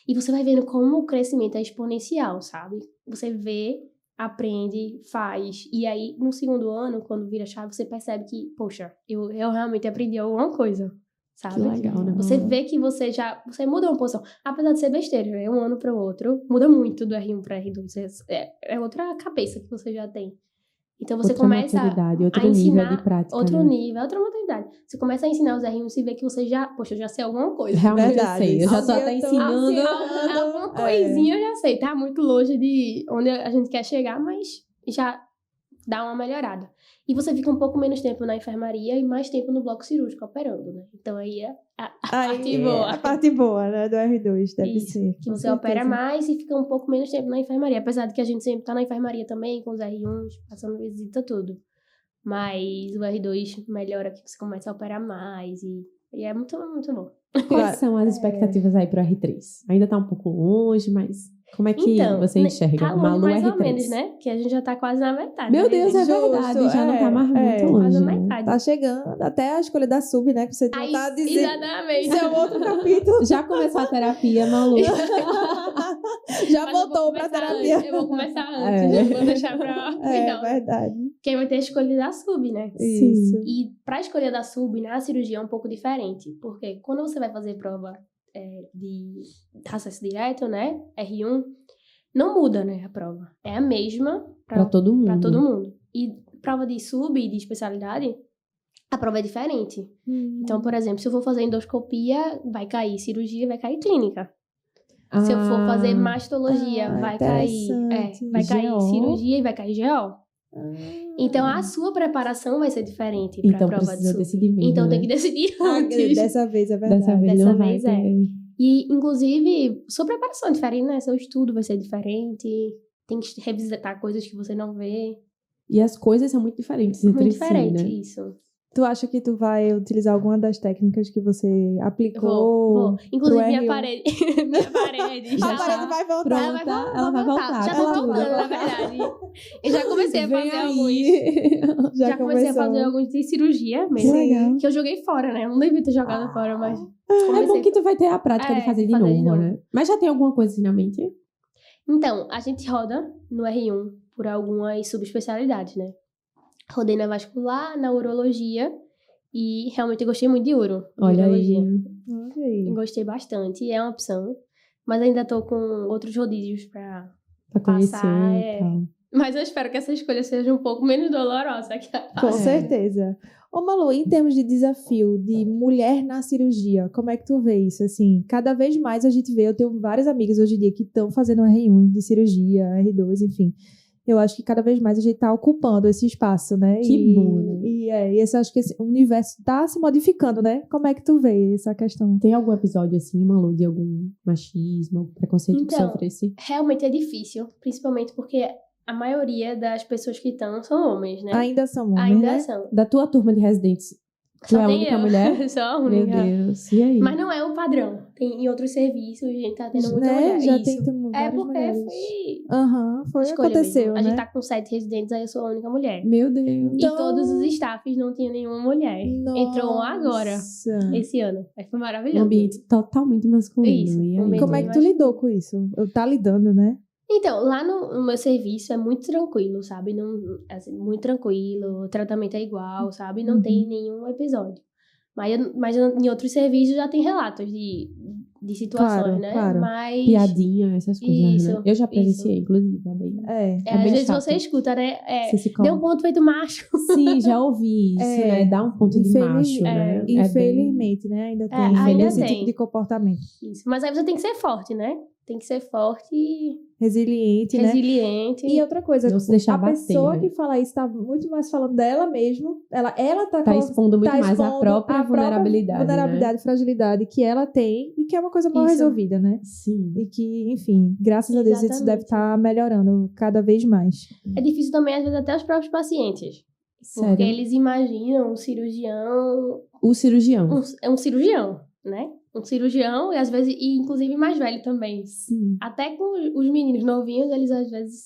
E você vai vendo como o crescimento é exponencial, sabe? Você vê, aprende, faz. E aí, no segundo ano, quando vira a chave, você percebe que, poxa, eu realmente aprendi alguma coisa, sabe? Que legal, né? Você vê que você muda uma posição. Apesar de ser besteira, né? Um ano para o outro, muda muito do R1 para R2. É outra cabeça que você já tem. Então você Outra começa maturidade, outro a ensinar nível de prática. outro né? nível, outra maturidade. Você começa a ensinar os R1 e vê que você já, poxa, eu já sei alguma coisa. Realmente Verdade. eu sei. Eu já tô Assim, até eu tô ensinando. Alguma coisinha eu já sei. Tá muito longe de onde a gente quer chegar, mas já dá uma melhorada. E você fica um pouco menos tempo na enfermaria e mais tempo no bloco cirúrgico operando, né? Então aí é a parte boa. A parte boa, né, do R2, deve Isso, ser. que você opera mais e fica um pouco menos tempo na enfermaria. Apesar de que a gente sempre tá na enfermaria também, com os R1s, passando visita, tudo. Mas o R2 melhora que você começa a operar mais e é muito, muito bom. Quais são as expectativas aí pro R3? Ainda tá um pouco longe, mas como é que Então, você enxerga? tá longe Malu mais R3. ou menos, né? Que a gente já tá quase na metade. Meu né? Deus, é Justo, verdade. Já não tá mais muito quase longe. na metade. Tá chegando até a escolha da sub, né? Que você Aí, tá dizendo. exatamente. Isso é outro capítulo. Já começou a terapia, Malu. Já Mas eu vou voltou pra começar terapia. antes, eu vou começar antes, eu vou deixar pra É final. verdade. Quem vai ter a escolha da sub, né? Isso. E pra escolha da sub, na cirurgia é um pouco diferente. Porque quando você vai fazer prova de acesso direto, né? R1, não muda, né, a prova. É a mesma Pra todo mundo. pra todo mundo. E prova de sub, de especialidade, a prova é diferente. Então, por exemplo, se eu for fazer endoscopia, vai cair cirurgia, vai cair clínica. Se eu for fazer mastologia, vai cair GO. cirurgia e vai cair GO. Então, a sua preparação vai ser diferente pra Então prova de precisa sub. decidir mesmo, Então, tem né? que decidir antes. Dessa vez é verdade. Dessa vez Dessa não vai vez ter. E, inclusive, sua preparação é diferente, né? Seu estudo vai ser diferente. Tem que revisitar coisas que você não vê. E as coisas são muito diferentes entre Muito si, diferente, né? isso. Tu acha que tu vai utilizar alguma das técnicas que você aplicou? Vou. Inclusive, pro minha R1? parede. Minha parede. Já A parede tá vai voltar. pronta. Ela vai voltar. Já Ela tá voltando, vai. na verdade. Eu já comecei a Vem fazer aí. alguns. Já comecei a começou. fazer alguns de cirurgia Que mesmo. legal. Que eu joguei fora, né? Eu não devia ter jogado fora, mas. É comecei. bom que tu vai ter a prática de fazer de novo, né? Mas já tem alguma coisa assim na mente? Então, a gente roda no R1 por algumas subespecialidades, né? Rodei na vascular, na urologia. E realmente eu gostei muito de uro. Olha urologia. aí. Olha aí. Gostei bastante. É uma opção. Mas ainda tô com outros rodízios pra Pra conhecer passar, e tal. Mas eu espero que essa escolha seja um pouco menos dolorosa que a Com fácil. certeza. Ô Malu, em termos de desafio de mulher na cirurgia, como é que tu vê isso? Assim, cada vez mais a gente vê, eu tenho várias amigas hoje em dia que estão fazendo R1 de cirurgia, R2, enfim. Eu acho que cada vez mais a gente tá ocupando esse espaço, né? Que bom, né? E eu acho que esse universo tá se modificando, né? Como é que tu vê essa questão? Tem algum episódio assim, Malu, de algum machismo, algum preconceito que Então, sofresse? Realmente é difícil, principalmente porque a maioria das pessoas que estão são homens, né? Ainda são homens, Ainda né? são. Da tua turma de residentes, tu Só é a tem única eu. mulher? Só a Meu única. Deus, e aí? Mas não é o padrão. Tem em outros serviços, a gente tá tendo muita Né? mulher. Já Isso. tem várias porque mulheres. foi Foi escolha aconteceu, mesmo. né? A gente tá com 7 residentes, aí eu sou a única mulher. Meu Deus. E todos os staffs não tinham nenhuma mulher. Entrou um agora, Nossa. esse ano. Aí foi Um maravilhoso. ambiente totalmente masculino. Isso, E um aí? ambiente Como é que tu lidou com isso? Tá lidando, né? Então, lá no meu serviço é muito tranquilo, sabe? Não, assim, muito tranquilo, o tratamento é igual, sabe? Não tem nenhum episódio. Mas em outros serviços já tem relatos de situações, Claro, né? claro. Mas Piadinha, essas coisas, né? Isso, Eu já presenciei, isso. inclusive, é bem... É. às bem vezes chato. você escuta, né? Você se Deu coloca. um ponto feito macho. Sim, já ouvi isso, É. né? Dá um ponto de macho, né? É bem- Infelizmente, né? Ainda tem ainda esse tem. tipo de comportamento. Isso. Mas aí você tem que ser forte, né? Tem que ser forte e Resiliente, né? resiliente. E outra coisa, Não se deixar a bater, pessoa né? que fala isso tá muito mais falando dela mesmo. Ela Tá expondo muito mais a expondo própria vulnerabilidade, vulnerabilidade e fragilidade que ela tem e que é uma coisa mal Isso. resolvida, né? né? Sim. E que, enfim, graças a Deus isso Exatamente. deve estar melhorando cada vez mais. É difícil também, às vezes, até os próprios pacientes. Porque Sério. eles imaginam um cirurgião O cirurgião. é um cirurgião, né? Um cirurgião e às vezes, e inclusive mais velho também. Sim. Até com os meninos novinhos, eles às vezes,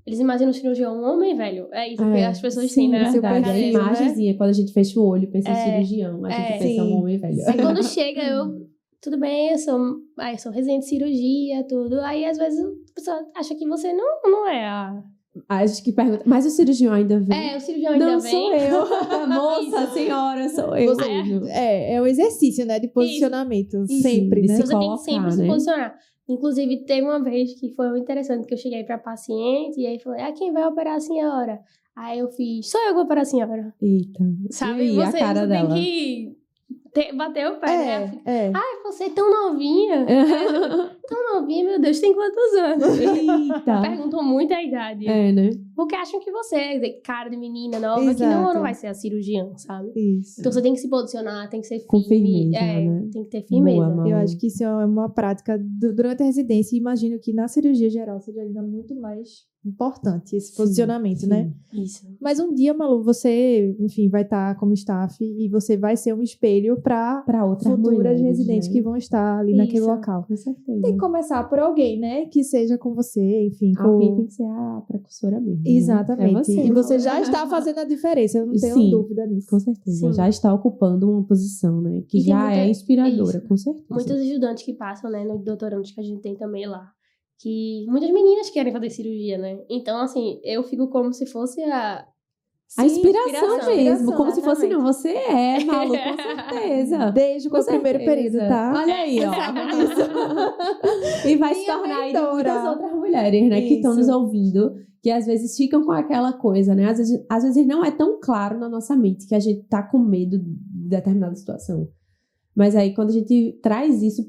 eles imaginam o cirurgião um homem velho. É isso que as pessoas sim, têm, né? seu verdade. A perfil, imagenzinha, quando a gente fecha o olho, pensa em cirurgião. A gente pensa sim. um homem velho. Aí quando chega, tudo bem, eu sou residente de cirurgia, tudo. Aí às vezes a pessoa acha que você não é a... A gente que pergunta, mas o cirurgião ainda vem? É, o cirurgião ainda Não, vem. sou eu. Moça, senhora, sou eu Você- mesmo. É um exercício, né? De posicionamento. Isso. Sempre, De né? se Você tem que colocar, sempre se né? posicionar. Inclusive, teve uma vez que foi muito interessante, que eu cheguei pra paciente e aí falei, quem vai operar a senhora? Aí eu fiz, sou eu que vou operar a senhora. Eita. Sabe? E aí, a cara você dela? tem que bater o pé, né? É. Ai, você é tão novinha. Tão novinha, meu Deus, tem quantos anos? Eita! Perguntam muito a idade. É, né? Porque acham que você é cara de menina nova, que não vai ser a cirurgiã, sabe? Isso. Então você tem que se posicionar, tem que ser firme. Com firmeza, né? Tem que ter firmeza. Boa, Eu acho que isso é uma prática durante a residência e imagino que na cirurgia geral seja ainda muito mais importante esse posicionamento, né? Isso. Mas um dia, Malu, você, enfim, vai estar como staff e você vai ser um espelho para outras futuras mulheres, residentes né? que vão estar ali naquele Isso. local. Com certeza. Tem que começar por alguém, né? Que seja com você, enfim. Alguém tem que ser a precursora mesmo. Né? Exatamente. É você, e você Malu. já está fazendo a diferença, eu não tenho Sim, dúvida nisso. Com certeza. Sim. Já está ocupando uma posição, né? Que E tem já muita- é inspiradora, isso. com certeza. Muitos estudantes que passam, né, no doutorandos que a gente tem também lá. Que muitas meninas querem fazer cirurgia, né? Então, assim, eu fico como se fosse a A inspiração mesmo, inspiração, como se fosse, exatamente. não, você é, Malu, com certeza. Desde o Com meu primeiro certeza. período, tá? Olha aí, ó. Sabe disso. E vai se Minha tornar aí de mentora. muitas outras mulheres, né, que estão Isso. nos ouvindo, que às vezes ficam com aquela coisa, né? Às vezes não é tão claro na nossa mente que a gente tá com medo de determinada situação. Mas aí, quando a gente traz isso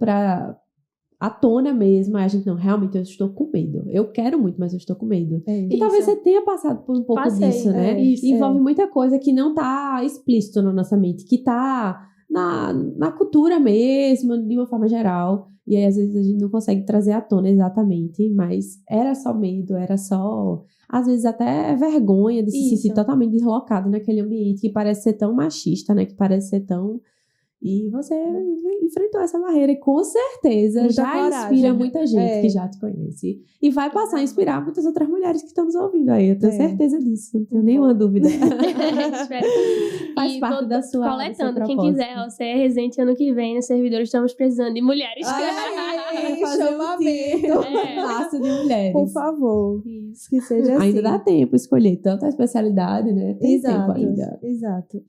à tona mesmo, a gente, não, realmente eu estou com medo. Eu quero muito, mas eu estou com medo. E Isso. talvez você tenha passado por um pouco Passei, disso, né? isso, Envolve muita coisa que não tá explícito na nossa mente, que tá na cultura mesmo, de uma forma geral. E aí, às vezes, a gente não consegue trazer à tona exatamente, mas era só medo, era só, às vezes, até vergonha de se Isso. sentir totalmente deslocado naquele ambiente que parece ser tão machista, né? Que parece ser tão... E você enfrentou essa barreira e com certeza Muita já coragem. inspira muita gente É. que já te conhece. E vai passar a inspirar muitas outras mulheres que estão nos ouvindo aí. Eu tenho É. certeza disso, não tenho nenhuma dúvida. Espero que Faz e parte tô da sua coletando, do seu quem propósito. quiser, ó, você é residente ano que vem, no servidor estamos precisando de mulheres. Ai, Fazer um chamamento. time É. massa de mulheres. Por favor. Isso. Que seja assim. Ainda dá tempo escolher tanta especialidade, né? Tem Exato, tempo ainda. exato.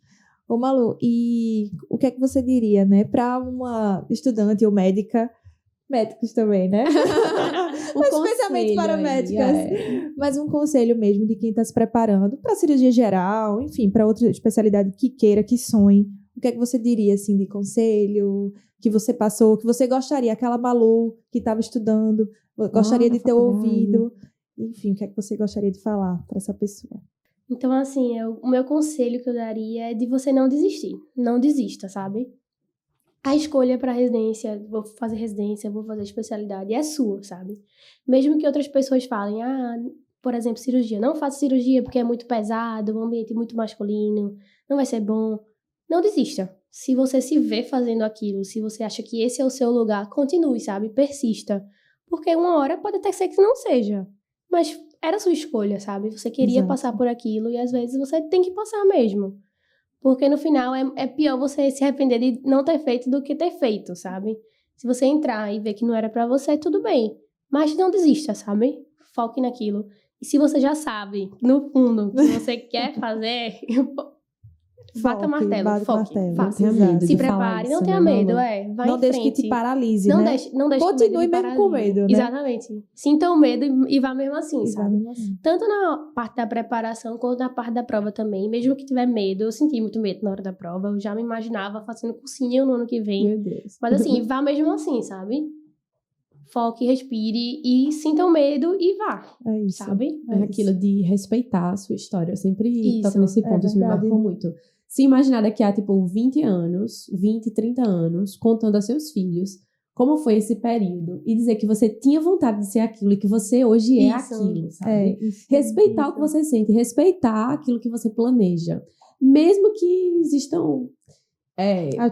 Ô Malu, e o que é que você diria, né, para uma estudante ou médicos também, né? Mas especialmente conselho para aí, médicas. Mas um conselho mesmo de quem está se preparando para cirurgia geral, enfim, para outra especialidade que queira, que sonhe. O que é que você diria, assim, de conselho que você passou, que você gostaria, aquela Malu que estava estudando, gostaria na de ter faculdade. ouvido. Enfim, o que é que você gostaria de falar para essa pessoa? Então, assim, o meu conselho que eu daria é de você não desistir. Não desista, sabe? A escolha para residência, vou fazer residência, vou fazer especialidade, é sua, sabe? Mesmo que outras pessoas falem, por exemplo, cirurgia. Não faça cirurgia porque é muito pesado, um ambiente muito masculino, não vai ser bom. Não desista. Se você se vê fazendo aquilo, se você acha que esse é o seu lugar, continue, sabe? Persista. Porque uma hora pode até ser que não seja. Mas era sua escolha, sabe? Você queria Exato. passar por aquilo e às vezes você tem que passar mesmo. Porque no final é pior você se arrepender de não ter feito do que ter feito, sabe? Se você entrar e ver que não era pra você, tudo bem. Mas não desista, sabe? Foque naquilo. E se você já sabe, no fundo, que você quer fazer, bata martelo, bate foque, martelo, faça. exato. Se de falar prepare, não isso, tenha né, medo, Malu? vai Não em deixe frente. que te paralise, Não né? deixe não Continue com mesmo medo com de paralisia. medo, né? Exatamente. Sinta o medo e vá mesmo assim, E vai sabe? mesmo assim. Tanto na parte da preparação quanto na parte da prova também. Mesmo que tiver medo, eu senti muito medo na hora da prova. Eu já me imaginava fazendo cursinho no ano que vem. Meu Deus. Mas assim, vá mesmo assim, sabe? Foque, respire e sinta o medo e vá, É isso. sabe? É aquilo de respeitar a sua história. Eu sempre Isso, toco nesse é ponto, isso me verdade. marcou muito. Se imaginar daqui a, tipo, 20 anos, 20, 30 anos, contando a seus filhos como foi esse período e dizer que você tinha vontade de ser aquilo e que você hoje é Isso. aquilo, sabe? Isso. Respeitar o que você sente, respeitar aquilo que você planeja. Mesmo que existam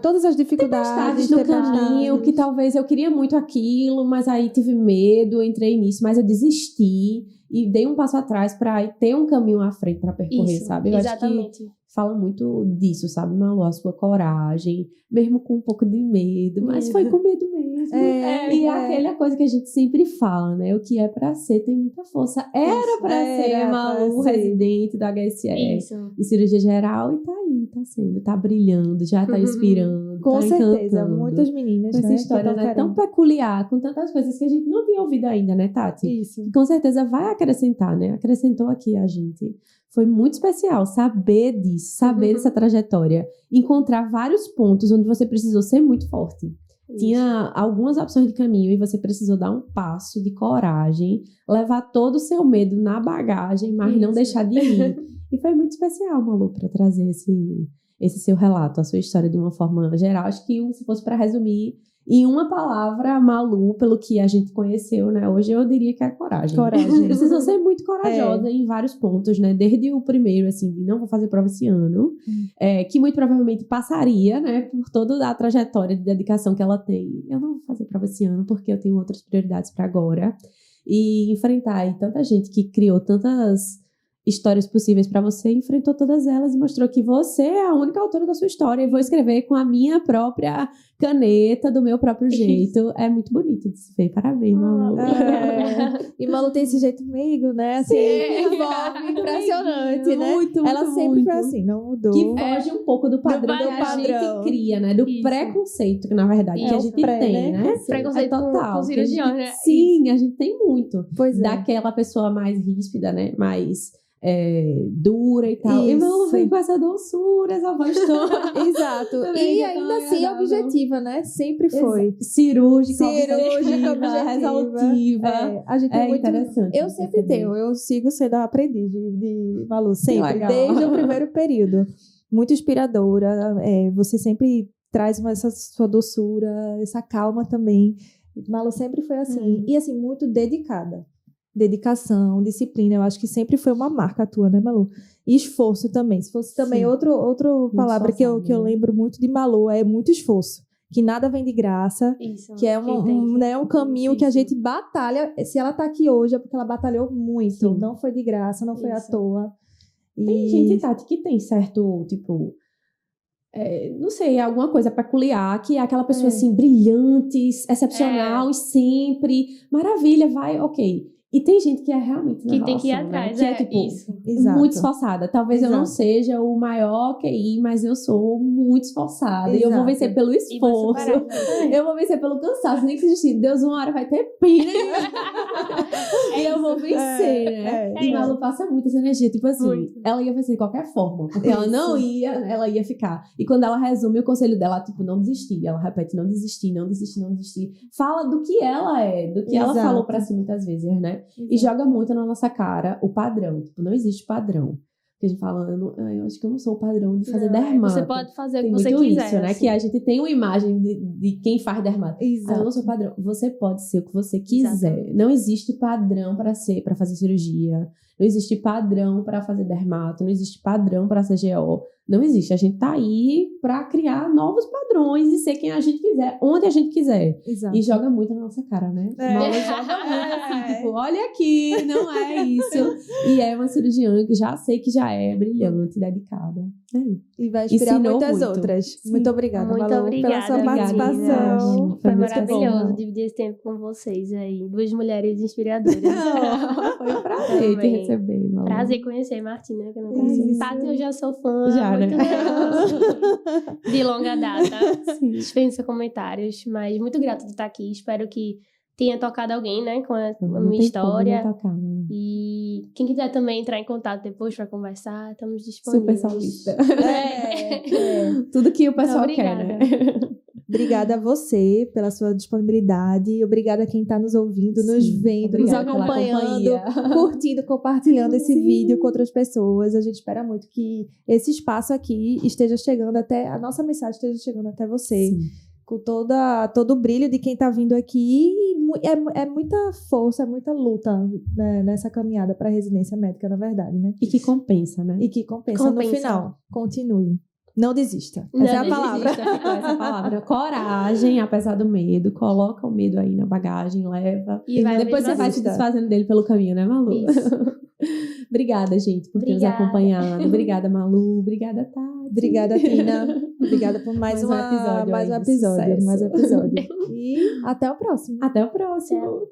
Todas as dificuldades no caminho, que talvez eu queria muito aquilo, mas aí tive medo, entrei nisso, mas eu desisti e dei um passo atrás para ter um caminho à frente para percorrer, Isso, sabe? Eu acho que exatamente. fala muito disso, sabe, Malu? A sua coragem, mesmo com um pouco de medo, mas foi com medo mesmo. E aquela coisa que a gente sempre fala, né? O que é pra ser tem muita força. Era pra ser, Malu, residente da HSE, Isso. de cirurgia geral, e tá aí, tá sendo, tá brilhando, já tá inspirando, Com tá certeza, encantando. muitas meninas, Com essa né, história, que né, tão tão peculiar, com tantas coisas que a gente não tinha ouvido ainda, né, Tati? Isso. Que com certeza vai acrescentar, né? Acrescentou aqui a gente. Foi muito especial saber disso, saber dessa trajetória. Encontrar vários pontos onde você precisou ser muito forte. tinha algumas opções de caminho e você precisou dar um passo de coragem, levar todo o seu medo na bagagem, mas não deixar de ir. E foi muito especial, Malu, para trazer esse seu relato, a sua história de uma forma geral. Acho que se fosse para resumir em uma palavra, Malu, pelo que a gente conheceu, né? Hoje eu diria que é coragem. Coragem. Precisou ser muito corajosa em vários pontos, né? Desde o primeiro, assim, de não vou fazer prova esse ano, que muito provavelmente passaria, né? Por toda a trajetória de dedicação que ela tem. Eu não vou fazer prova esse ano porque eu tenho outras prioridades para agora. E enfrentar aí tanta gente que criou tantas histórias possíveis para você, enfrentou todas elas e mostrou que você é a única autora da sua história e vou escrever com a minha própria caneta, do meu próprio jeito. É muito bonito de se ver. Parabéns, Malu. E Malu tem esse jeito meigo, né? Assim, impressionante, né? Muito, ela muito, sempre muito. foi assim, não mudou. Que foge um pouco do padrão que a gente cria, né? Do preconceito, que na verdade que a gente tem, né? Preconceito total. com cirurgião, né? Sim, a gente tem muito. Pois é. Daquela pessoa mais ríspida, né? Mais dura e tal. E Isso. Malu vem com essa doçura, essa voz toda. Exato. E ainda assim objetiva, né? Sempre foi. Cirúrgica, objetiva, resolutiva. A gente tem muito... interessante. Eu sempre tenho, eu sigo sendo a aprendiz de Malu, sempre, legal. desde o primeiro período. Muito inspiradora, você sempre traz essa sua doçura, essa calma também. Malu sempre foi assim, e assim, muito dedicada. Dedicação, disciplina, eu acho que sempre foi uma marca tua, né, Malu? E esforço também. Se fosse também outra palavra que eu lembro muito de Malu, é muito esforço. Que nada vem de graça, Isso, que é um caminho que a gente batalha. Se ela tá aqui hoje é porque ela batalhou muito. Sim. Não foi de graça, não foi à toa. Tem gente, Tati, que tem certo, tipo... não sei, alguma coisa peculiar, que é aquela pessoa assim, brilhante, excepcional e sempre, maravilha, vai, ok. E tem gente que é realmente na que tem que ir relação, atrás, né? Que é tipo, isso. muito esforçada. Talvez eu não seja o maior QI, mas eu sou muito esforçada. E eu vou vencer pelo esforço. Eu vou vencer pelo cansaço. Nem que existir. Deus, uma hora vai ter pena. E eu vou vencer, né? E Malu passa muito essa energia. Tipo assim, ela ia vencer de qualquer forma. Porque ela não ia, ela ia ficar. E quando ela resume o conselho dela, tipo, não desistir. Ela repete, não desistir, não desistir, não desistir. Fala do que ela é, do que ela falou pra si muitas vezes, né? E joga muito na nossa cara o padrão. Tipo, não existe padrão. Porque a gente fala, eu acho que eu não sou o padrão de fazer dermato. Você pode fazer o que tem você muito quiser. Isso, né? Assim. Que a gente tem uma imagem de quem faz dermato. Exato. Eu não sou padrão. Você pode ser o que você quiser. Exatamente. Não existe padrão para fazer cirurgia. Não existe padrão para fazer dermato. Não existe padrão para ser GO. Não existe. A gente tá aí para criar novos padrões e ser quem a gente quiser, onde a gente quiser. Exato. E joga muito na nossa cara, né? Malu joga muito assim, tipo, olha aqui, não é isso. E é uma cirurgiã que já sei que já é brilhante, dedicada. E vai inspirar muitas muito. outras. Sim. Muito obrigada, muito Malu, obrigada, pela sua participação. Foi maravilhoso dividir esse tempo com vocês aí. Duas mulheres inspiradoras. Foi um prazer te receber, Malu. Prazer conhecer Martina, que eu não conhecia. Tati, eu já sou fã. Já, muito né? de longa data. Dispensa comentários, mas muito grata de estar aqui. Espero que tenha tocado alguém, né, com a minha história. Tocar, né? E quem quiser também entrar em contato depois para conversar, estamos disponíveis. Super solista. Tudo que o pessoal quer, né? Obrigada a você pela sua disponibilidade. Obrigada a quem está nos ouvindo, nos vendo, nos acompanhando, curtindo, compartilhando esse vídeo com outras pessoas. A gente espera muito que esse espaço aqui esteja chegando até... A nossa mensagem esteja chegando até você. Sim. Com todo o brilho de quem está vindo aqui. É muita força, é muita luta, né, nessa caminhada para a residência médica, na verdade, né? E que compensa, né? E que compensa. No final. Continue. Não desista. Essa é a palavra. Essa palavra. Coragem, apesar do medo. Coloca o medo aí na bagagem, leva. E depois você vai se desfazendo dele pelo caminho, né, Malu? Obrigada, gente, por ter nos acompanhado. Obrigada, Malu. Obrigada, Tati. Obrigada, Tina. Obrigada por mais um episódio. E até o próximo. Até o próximo.